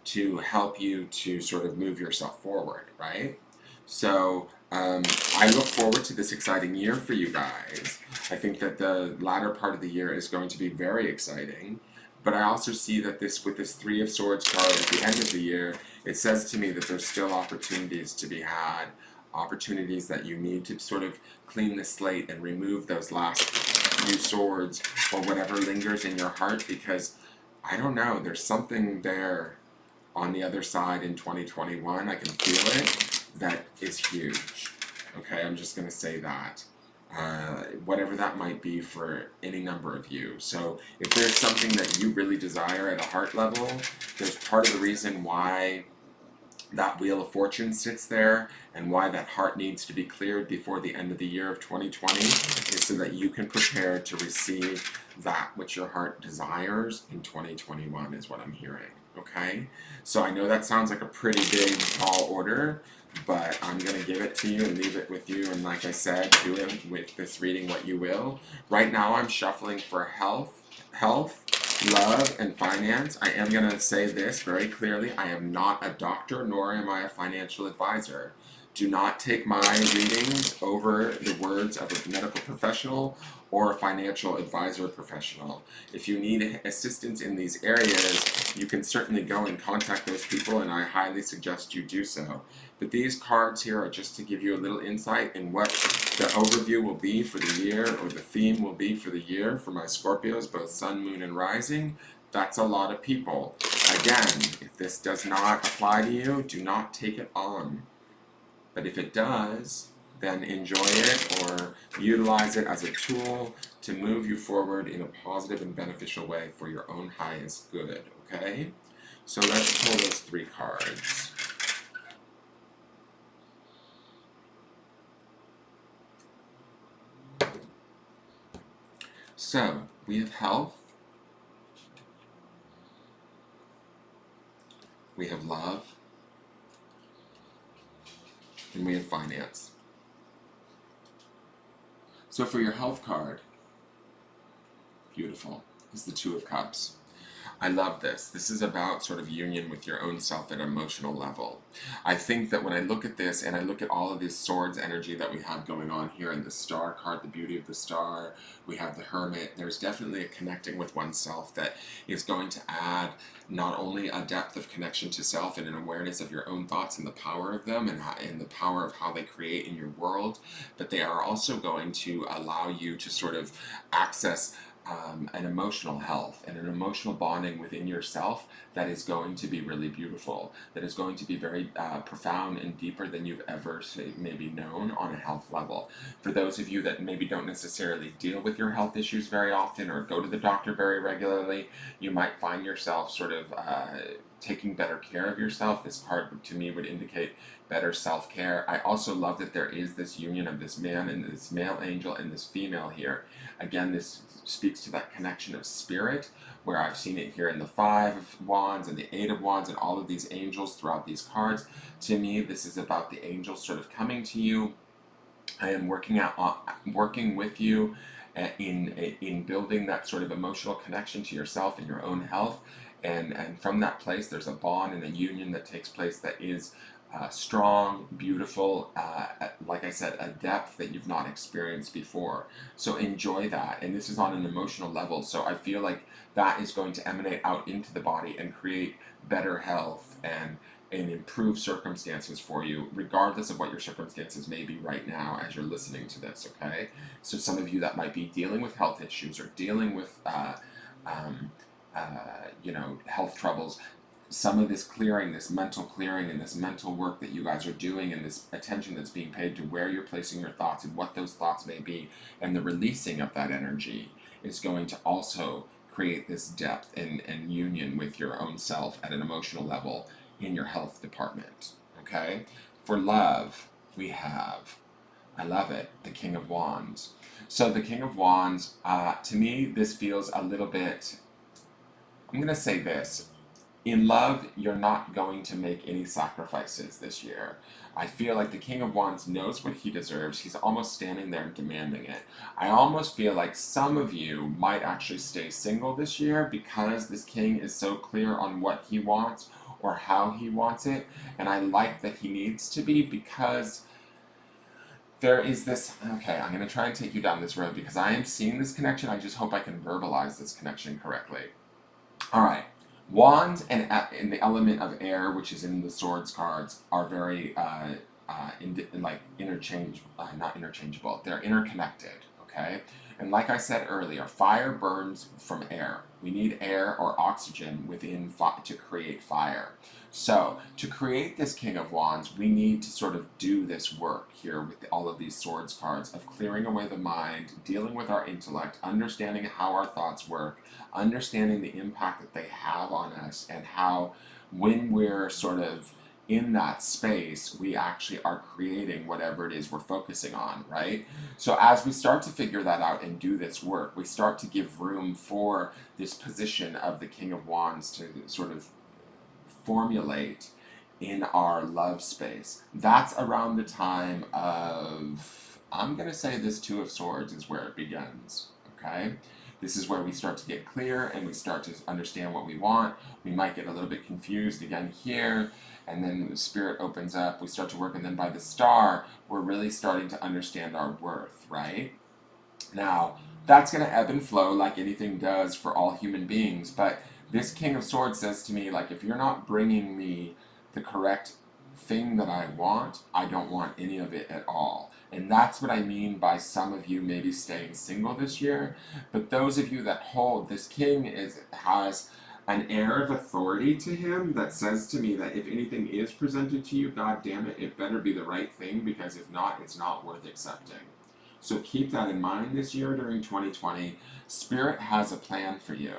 to help you to sort of move yourself forward, right? So I look forward to this exciting year for you guys. I think that the latter part of the year is going to be very exciting. But I also see that this, with this Three of Swords card at the end of the year, it says to me that there's still opportunities to be had, opportunities that you need to sort of clean the slate and remove those last few swords or whatever lingers in your heart, because I don't know, there's something there on the other side in 2021, I can feel it, that is huge. Okay, I'm just going to say that. Whatever that might be for any number of you. So if there's something that you really desire at a heart level, there's part of the reason why that Wheel of Fortune sits there and why that heart needs to be cleared before the end of the year of 2020 is so that you can prepare to receive that which your heart desires in 2021 is what I'm hearing. Okay? So I know that sounds like a pretty big, tall order, but I'm going to give it to you and leave it with you. And like I said, do it with this reading what you will. Right now I'm shuffling for health, love, and finance. I am going to say this very clearly. I am not a doctor, nor am I a financial advisor. Do not take my readings over the words of a medical professional or a financial advisor professional. If you need assistance in these areas, you can certainly go and contact those people, and I highly suggest you do so. But these cards here are just to give you a little insight in what the overview will be for the year, or the theme will be for the year for my Scorpios, both Sun, Moon, and Rising. That's a lot of people. Again, if this does not apply to you, do not take it on. But if it does, then enjoy it or utilize it as a tool to move you forward in a positive and beneficial way for your own highest good, okay? So let's pull those three cards. So, we have health, we have love, and we have finance. So for your health card, beautiful, is the Two of Cups. I love this. This is about sort of union with your own self at an emotional level. I think that when I look at this and I look at all of this swords energy that we have going on here in the Star card, the beauty of the Star, we have the Hermit, there's definitely a connecting with oneself that is going to add not only a depth of connection to self and an awareness of your own thoughts and the power of them and the power of how they create in your world, but they are also going to allow you to sort of access an emotional health and an emotional bonding within yourself that is going to be really beautiful, that is going to be very profound and deeper than you've ever maybe known on a health level. For those of you that maybe don't necessarily deal with your health issues very often or go to the doctor very regularly, you might find yourself sort of taking better care of yourself. This card to me would indicate better self-care. I also love that there is this union of this man and this male angel and this female here. Again, this speaks to that connection of spirit, where I've seen it here in the Five of Wands and the Eight of Wands and all of these angels throughout these cards. To me, this is about the angels sort of coming to you. I am working with you in building that sort of emotional connection to yourself and your own health. And from that place, there's a bond and a union that takes place that is strong, beautiful, like I said, a depth that you've not experienced before. So enjoy that. And this is on an emotional level. So I feel like that is going to emanate out into the body and create better health and improve circumstances for you, regardless of what your circumstances may be right now as you're listening to this, okay? So some of you that might be dealing with health issues or dealing with health troubles, some of this clearing, this mental clearing and this mental work that you guys are doing and this attention that's being paid to where you're placing your thoughts and what those thoughts may be and the releasing of that energy is going to also create this depth and union with your own self at an emotional level in your health department, okay? For love, we have, I love it, the King of Wands. So the King of Wands, to me, this feels a little bit, I'm going to say this, in love, you're not going to make any sacrifices this year. I feel like the King of Wands knows what he deserves. He's almost standing there and demanding it. I almost feel like some of you might actually stay single this year because this King is so clear on what he wants or how he wants it. And I like that he needs to be, because there is this. Okay, I'm going to try and take you down this road because I am seeing this connection. I just hope I can verbalize this connection correctly. All right. Wands and the element of air, which is in the swords cards, are very like not interchangeable. They're interconnected. Okay. And like I said earlier, fire burns from air. We need air or oxygen within to create fire. So to create this King of Wands, we need to sort of do this work here with all of these swords cards of clearing away the mind, dealing with our intellect, understanding how our thoughts work, understanding the impact that they have on us, and how when we're sort of in that space, we actually are creating whatever it is we're focusing on, right? So as we start to figure that out and do this work, we start to give room for this position of the King of Wands to sort of formulate in our love space. That's around the time of, I'm going to say this Two of Swords is where it begins, okay? This is where we start to get clear and we start to understand what we want. We might get a little bit confused again here, and then the spirit opens up, we start to work, and then by the star, we're really starting to understand our worth, right? Now, that's going to ebb and flow like anything does for all human beings, but this King of Swords says to me, like, if you're not bringing me the correct thing that I want, I don't want any of it at all. And that's what I mean by some of you maybe staying single this year. But those of you that hold, this King has an air of authority to him that says to me that if anything is presented to you, God damn it, it better be the right thing, because if not, it's not worth accepting. So keep that in mind this year during 2020. Spirit has a plan for you.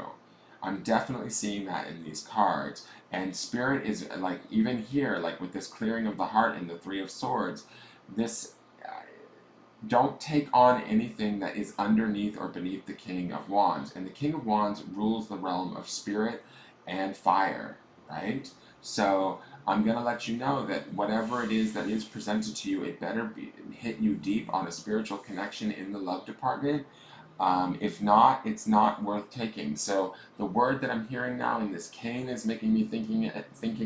I'm definitely seeing that in these cards. And Spirit is, like, even here, like with this clearing of the heart and the Three of Swords, this, don't take on anything that is underneath or beneath the King of Wands. And the King of Wands rules the realm of spirit and fire, right? So I'm going to let you know that whatever it is that is presented to you, it better hit you deep on a spiritual connection in the love department. If not, it's not worth taking. So the word that I'm hearing now in this cane is making me thinking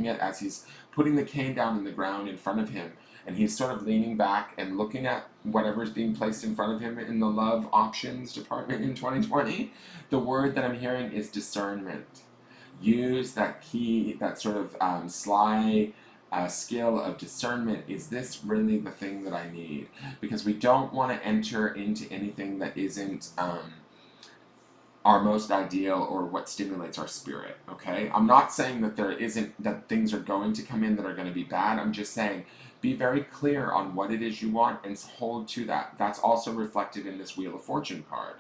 it as he's putting the cane down in the ground in front of him, and he's sort of leaning back and looking at whatever's being placed in front of him in the love options department in 2020. The word that I'm hearing is discernment. Use that key, that sort of sly skill of discernment. Is this really the thing that I need? Because we don't want to enter into anything that isn't our most ideal or what stimulates our spirit, okay? I'm not saying that that things are going to come in that are going to be bad. I'm just saying be very clear on what it is you want and hold to that. That's also reflected in this Wheel of Fortune card,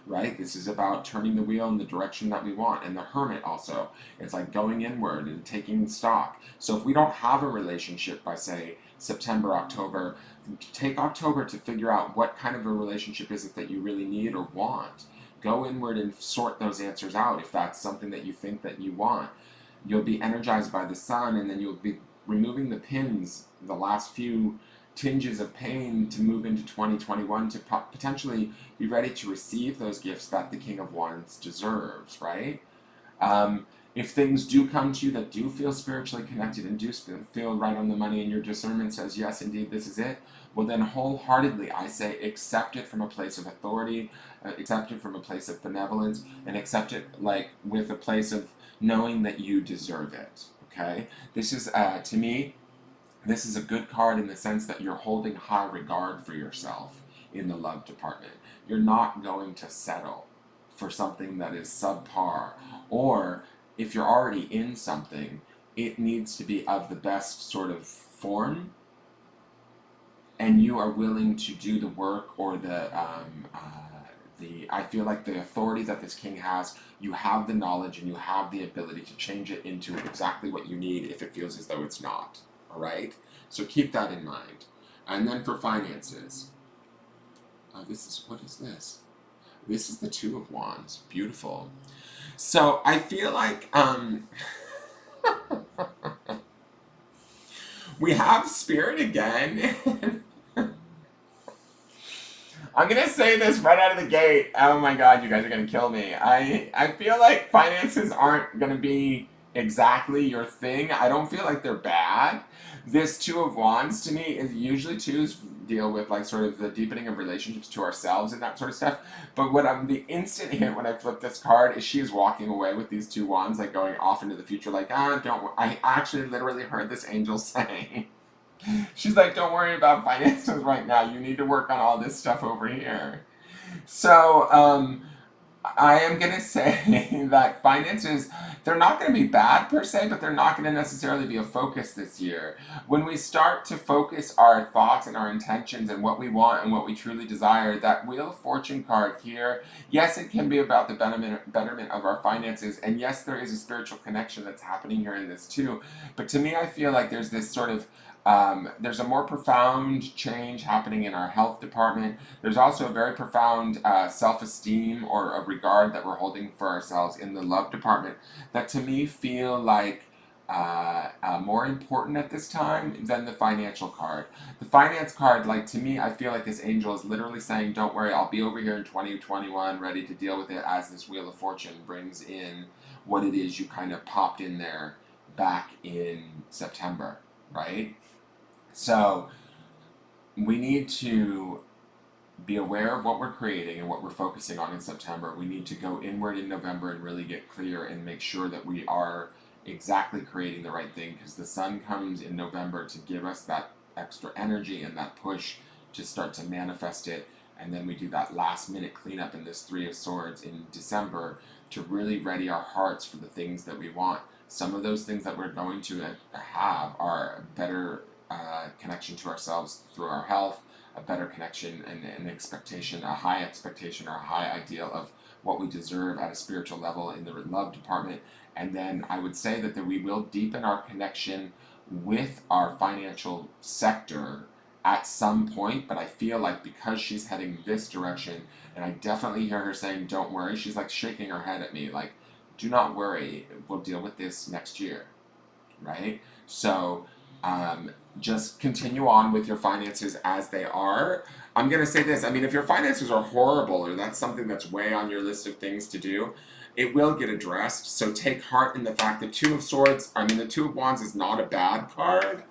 right? This is about turning the wheel in the direction that we want. And the Hermit also, it's like going inward and taking stock. So if we don't have a relationship by, say, September, October, take October to figure out what kind of a relationship is it that you really need or want. Go inward and sort those answers out if that's something that you think that you want. You'll be energized by the sun, and then you'll be removing the pins, the last few tinges of pain, to move into 2021 to potentially be ready to receive those gifts that the King of Wands deserves, right? If things do come to you that do feel spiritually connected and do feel right on the money, and your discernment says, yes, indeed, this is it, well then wholeheartedly, I say, accept it from a place of authority, accept it from a place of benevolence, and accept it like with a place of knowing that you deserve it, okay? This is, to me, this is a good card in the sense that you're holding high regard for yourself in the love department. You're not going to settle for something that is subpar, or if you're already in something, it needs to be of the best sort of form, and you are willing to do the work or I feel like the authority that this king has, you have the knowledge and you have the ability to change it into exactly what you need if it feels as though it's not. All right? So keep that in mind. And then for finances, what is this? This is the Two of Wands. Beautiful. So I feel like We have spirit again. I'm gonna say this right out of the gate. Oh my god, you guys are gonna kill me. I feel like finances aren't gonna be exactly your thing. I don't feel like they're bad. This Two of Wands to me is usually twos deal with like sort of the deepening of relationships to ourselves and that sort of stuff. But what I'm the instant hit when I flip this card is she is walking away with these two wands, like going off into the future, like don't. I actually literally heard this angel say. She's like, don't worry about finances right now. You need to work on all this stuff over here. So, I am going to say that finances, they're not going to be bad per se, but they're not going to necessarily be a focus this year. When we start to focus our thoughts and our intentions and what we want and what we truly desire, that Wheel of Fortune card here, yes, it can be about the betterment of our finances, and yes, there is a spiritual connection that's happening here in this too. But to me, I feel like there's this sort of there's a more profound change happening in our health department. There's also a very profound self-esteem or a regard that we're holding for ourselves in the love department that to me feel like more important at this time than the financial card. The finance card, like to me, I feel like this angel is literally saying, don't worry, I'll be over here in 2021 ready to deal with it as this Wheel of Fortune brings in what it is you kind of popped in there back in September, right? So we need to be aware of what we're creating and what we're focusing on in September. We need to go inward in November and really get clear and make sure that we are exactly creating the right thing, because the sun comes in November to give us that extra energy and that push to start to manifest it. And then we do that last minute cleanup in this Three of Swords in December to really ready our hearts for the things that we want. Some of those things that we're going to have are better connection to ourselves through our health, a better connection and an expectation, a high expectation or a high ideal of what we deserve at a spiritual level in the love department. And then I would say that we will deepen our connection with our financial sector at some point, but I feel like because she's heading this direction, and I definitely hear her saying, don't worry, she's like shaking her head at me, like, do not worry, we'll deal with this next year, right? So, just continue on with your finances as they are. I'm going to say this, I mean, if your finances are horrible or that's something that's way on your list of things to do, it will get addressed. So take heart in the fact that Two of Swords, I mean, the Two of Wands is not a bad card.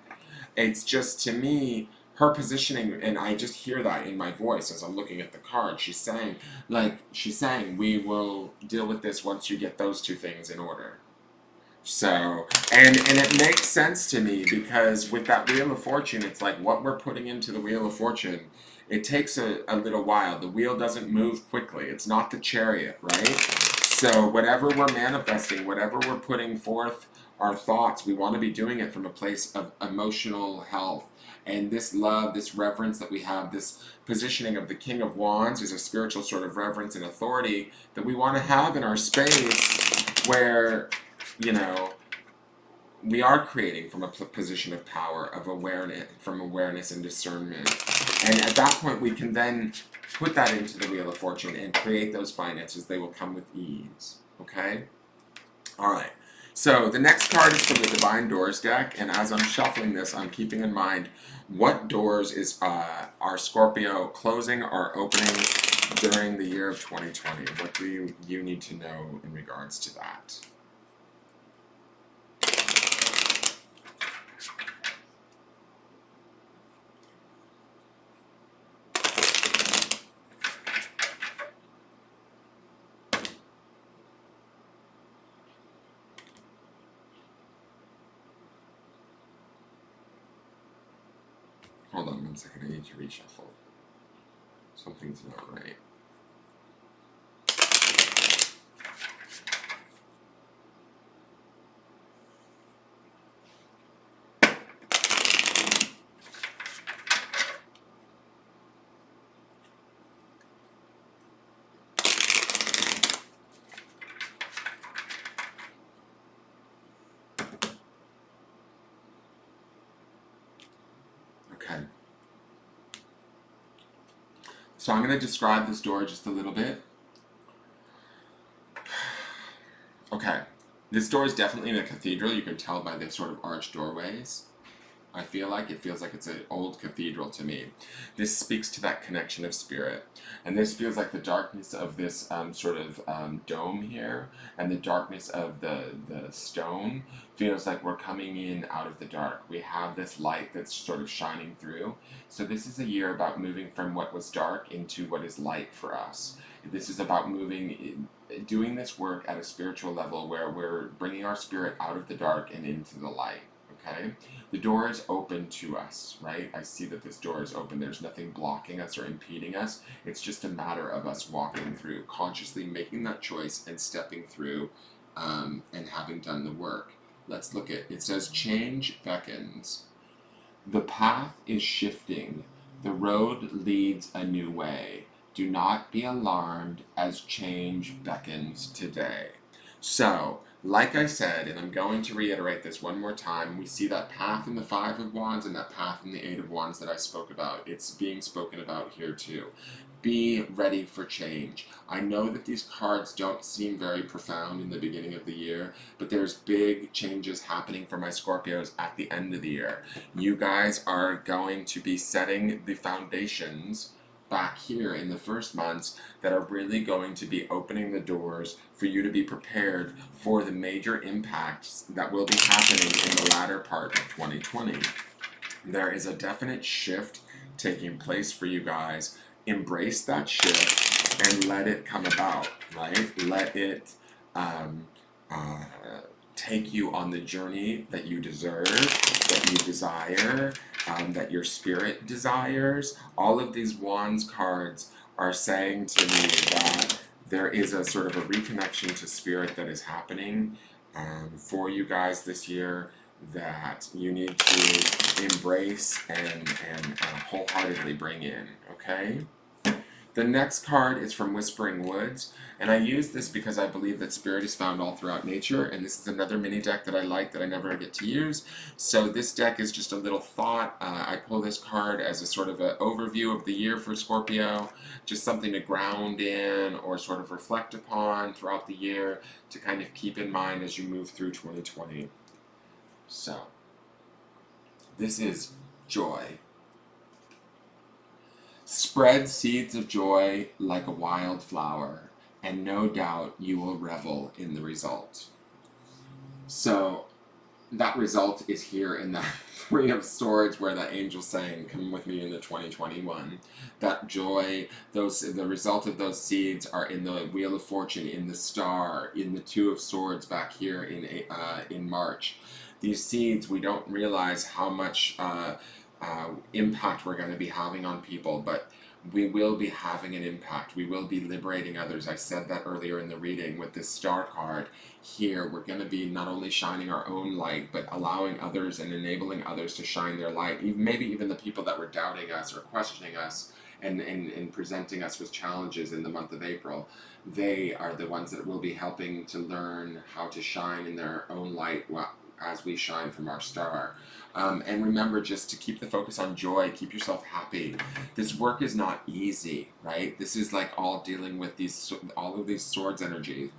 It's just, to me, her positioning, and I just hear that in my voice as I'm looking at the card. She's saying, we will deal with this once you get those two things in order. So, and it makes sense to me because with that Wheel of Fortune, it's like what we're putting into the Wheel of Fortune, it takes a little while. The wheel doesn't move quickly. It's not the Chariot, right? So whatever we're manifesting, whatever we're putting forth our thoughts, we want to be doing it from a place of emotional health. And this love, this reverence that we have, this positioning of the King of Wands is a spiritual sort of reverence and authority that we want to have in our space where, you know, we are creating from a position of power, of awareness, from awareness and discernment. And at that point, we can then put that into the Wheel of Fortune and create those finances. They will come with ease. Okay? All right. So the next card is from the Divine Doors deck. And as I'm shuffling this, I'm keeping in mind what doors is our Scorpio closing or opening during the year of 2020. What do you need to know in regards to that? Hold on 1 second, I need to reshuffle. Something's not right. Okay. So I'm going to describe this door just a little bit. Okay. This door is definitely in a cathedral. You can tell by the sort of arched doorways. I feel like it feels like it's an old cathedral to me. This speaks to that connection of spirit. And this feels like the darkness of this dome here, and the darkness of the stone feels like we're coming in out of the dark. We have this light that's sort of shining through. So this is a year about moving from what was dark into what is light for us. This is about doing this work at a spiritual level where we're bringing our spirit out of the dark and into the light. Okay? The door is open to us, right? I see that this door is open. There's nothing blocking us or impeding us. It's just a matter of us walking through, consciously making that choice and stepping through and having done the work. Let's look at it. Says, change beckons. The path is shifting. The road leads a new way. Do not be alarmed as change beckons today. So, like I said, and I'm going to reiterate this one more time, we see that path in the Five of Wands and that path in the Eight of Wands that I spoke about. It's being spoken about here too. Be ready for change. I know that these cards don't seem very profound in the beginning of the year, but there's big changes happening for my Scorpios at the end of the year. You guys are going to be setting the foundations back here in the first months that are really going to be opening the doors for you to be prepared for the major impacts that will be happening in the latter part of 2020. There is a definite shift taking place for you guys. Embrace that shift and let it come about, right? Let it take you on the journey that you deserve, that you desire, that your spirit desires. All of these Wands cards are saying to me that there is a sort of a reconnection to spirit that is happening for you guys this year that you need to embrace and wholeheartedly bring in, okay? The next card is from Whispering Woods, and I use this because I believe that spirit is found all throughout nature, and this is another mini deck that I like that I never get to use. So this deck is just a little thought. I pull this card as a sort of an overview of the year for Scorpio, just something to ground in or sort of reflect upon throughout the year to kind of keep in mind as you move through 2020. So, this is joy. Spread seeds of joy like a wildflower, and no doubt you will revel in the result. So, that result is here in the Three of Swords, where the angel's saying, come with me into 2021. That joy, the result of those seeds are in the Wheel of Fortune, in the Star, in the Two of Swords back here in March. These seeds, we don't realize how much impact we're going to be having on people, but we will be having an impact. We will be liberating others. I said that earlier in the reading with this Star card. Here, we're going to be not only shining our own light, but allowing others and enabling others to shine their light. Maybe even the people that were doubting us or questioning us and presenting us with challenges in the month of April. They are the ones that will be helping to learn how to shine in their own light as we shine from our star. And remember just to keep the focus on joy, keep yourself happy. This work is not easy, right? This is like all dealing with all of these swords energy.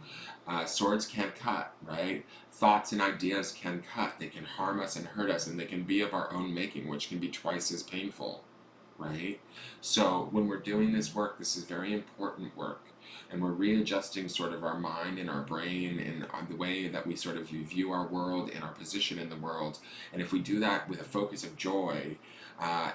Swords can cut, right? Thoughts and ideas can cut. They can harm us and hurt us, and they can be of our own making, which can be twice as painful, right? So when we're doing this work, this is very important work. And we're readjusting sort of our mind and our brain and the way that we sort of view our world and our position in the world. And if we do that with a focus of joy,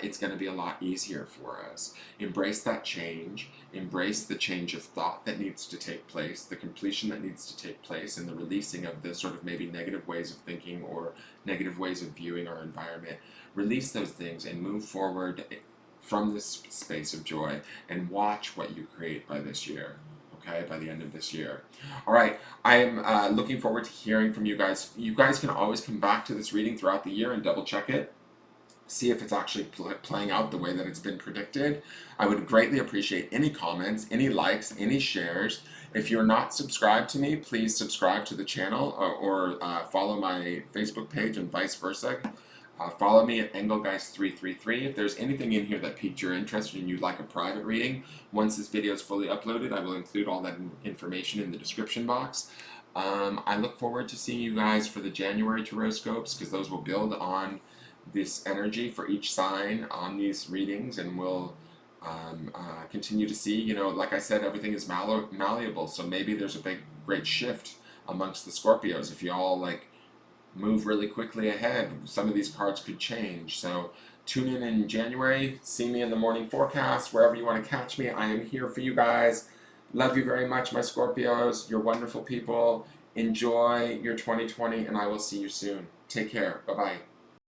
it's going to be a lot easier for us. Embrace that change. Embrace the change of thought that needs to take place, the completion that needs to take place, and the releasing of the sort of maybe negative ways of thinking or negative ways of viewing our environment. Release those things and move forward from this space of joy and watch what you create by this year. Okay, by the end of this year. All right, I am looking forward to hearing from you guys. You guys can always come back to this reading throughout the year and double check it. See if it's actually playing out the way that it's been predicted. I would greatly appreciate any comments, any likes, any shares. If you're not subscribed to me, please subscribe to the channel or follow my Facebook page and vice versa. Follow me at Engelgeist 333. If there's anything in here that piqued your interest and you'd like a private reading, once this video is fully uploaded, I will include all that information in the description box. I look forward to seeing you guys for the January Tarot Scopes, because those will build on this energy for each sign on these readings, and we'll continue to see. You know, like I said, everything is malleable, so maybe there's a great shift amongst the Scorpios. If you all like move really quickly ahead, some of these cards could change. So tune in January, see me in the morning forecast, wherever you want to catch me. I am here for you guys. Love you very much, my Scorpios. You're wonderful people. Enjoy your 2020, and I will see you soon. Take care. Bye-bye.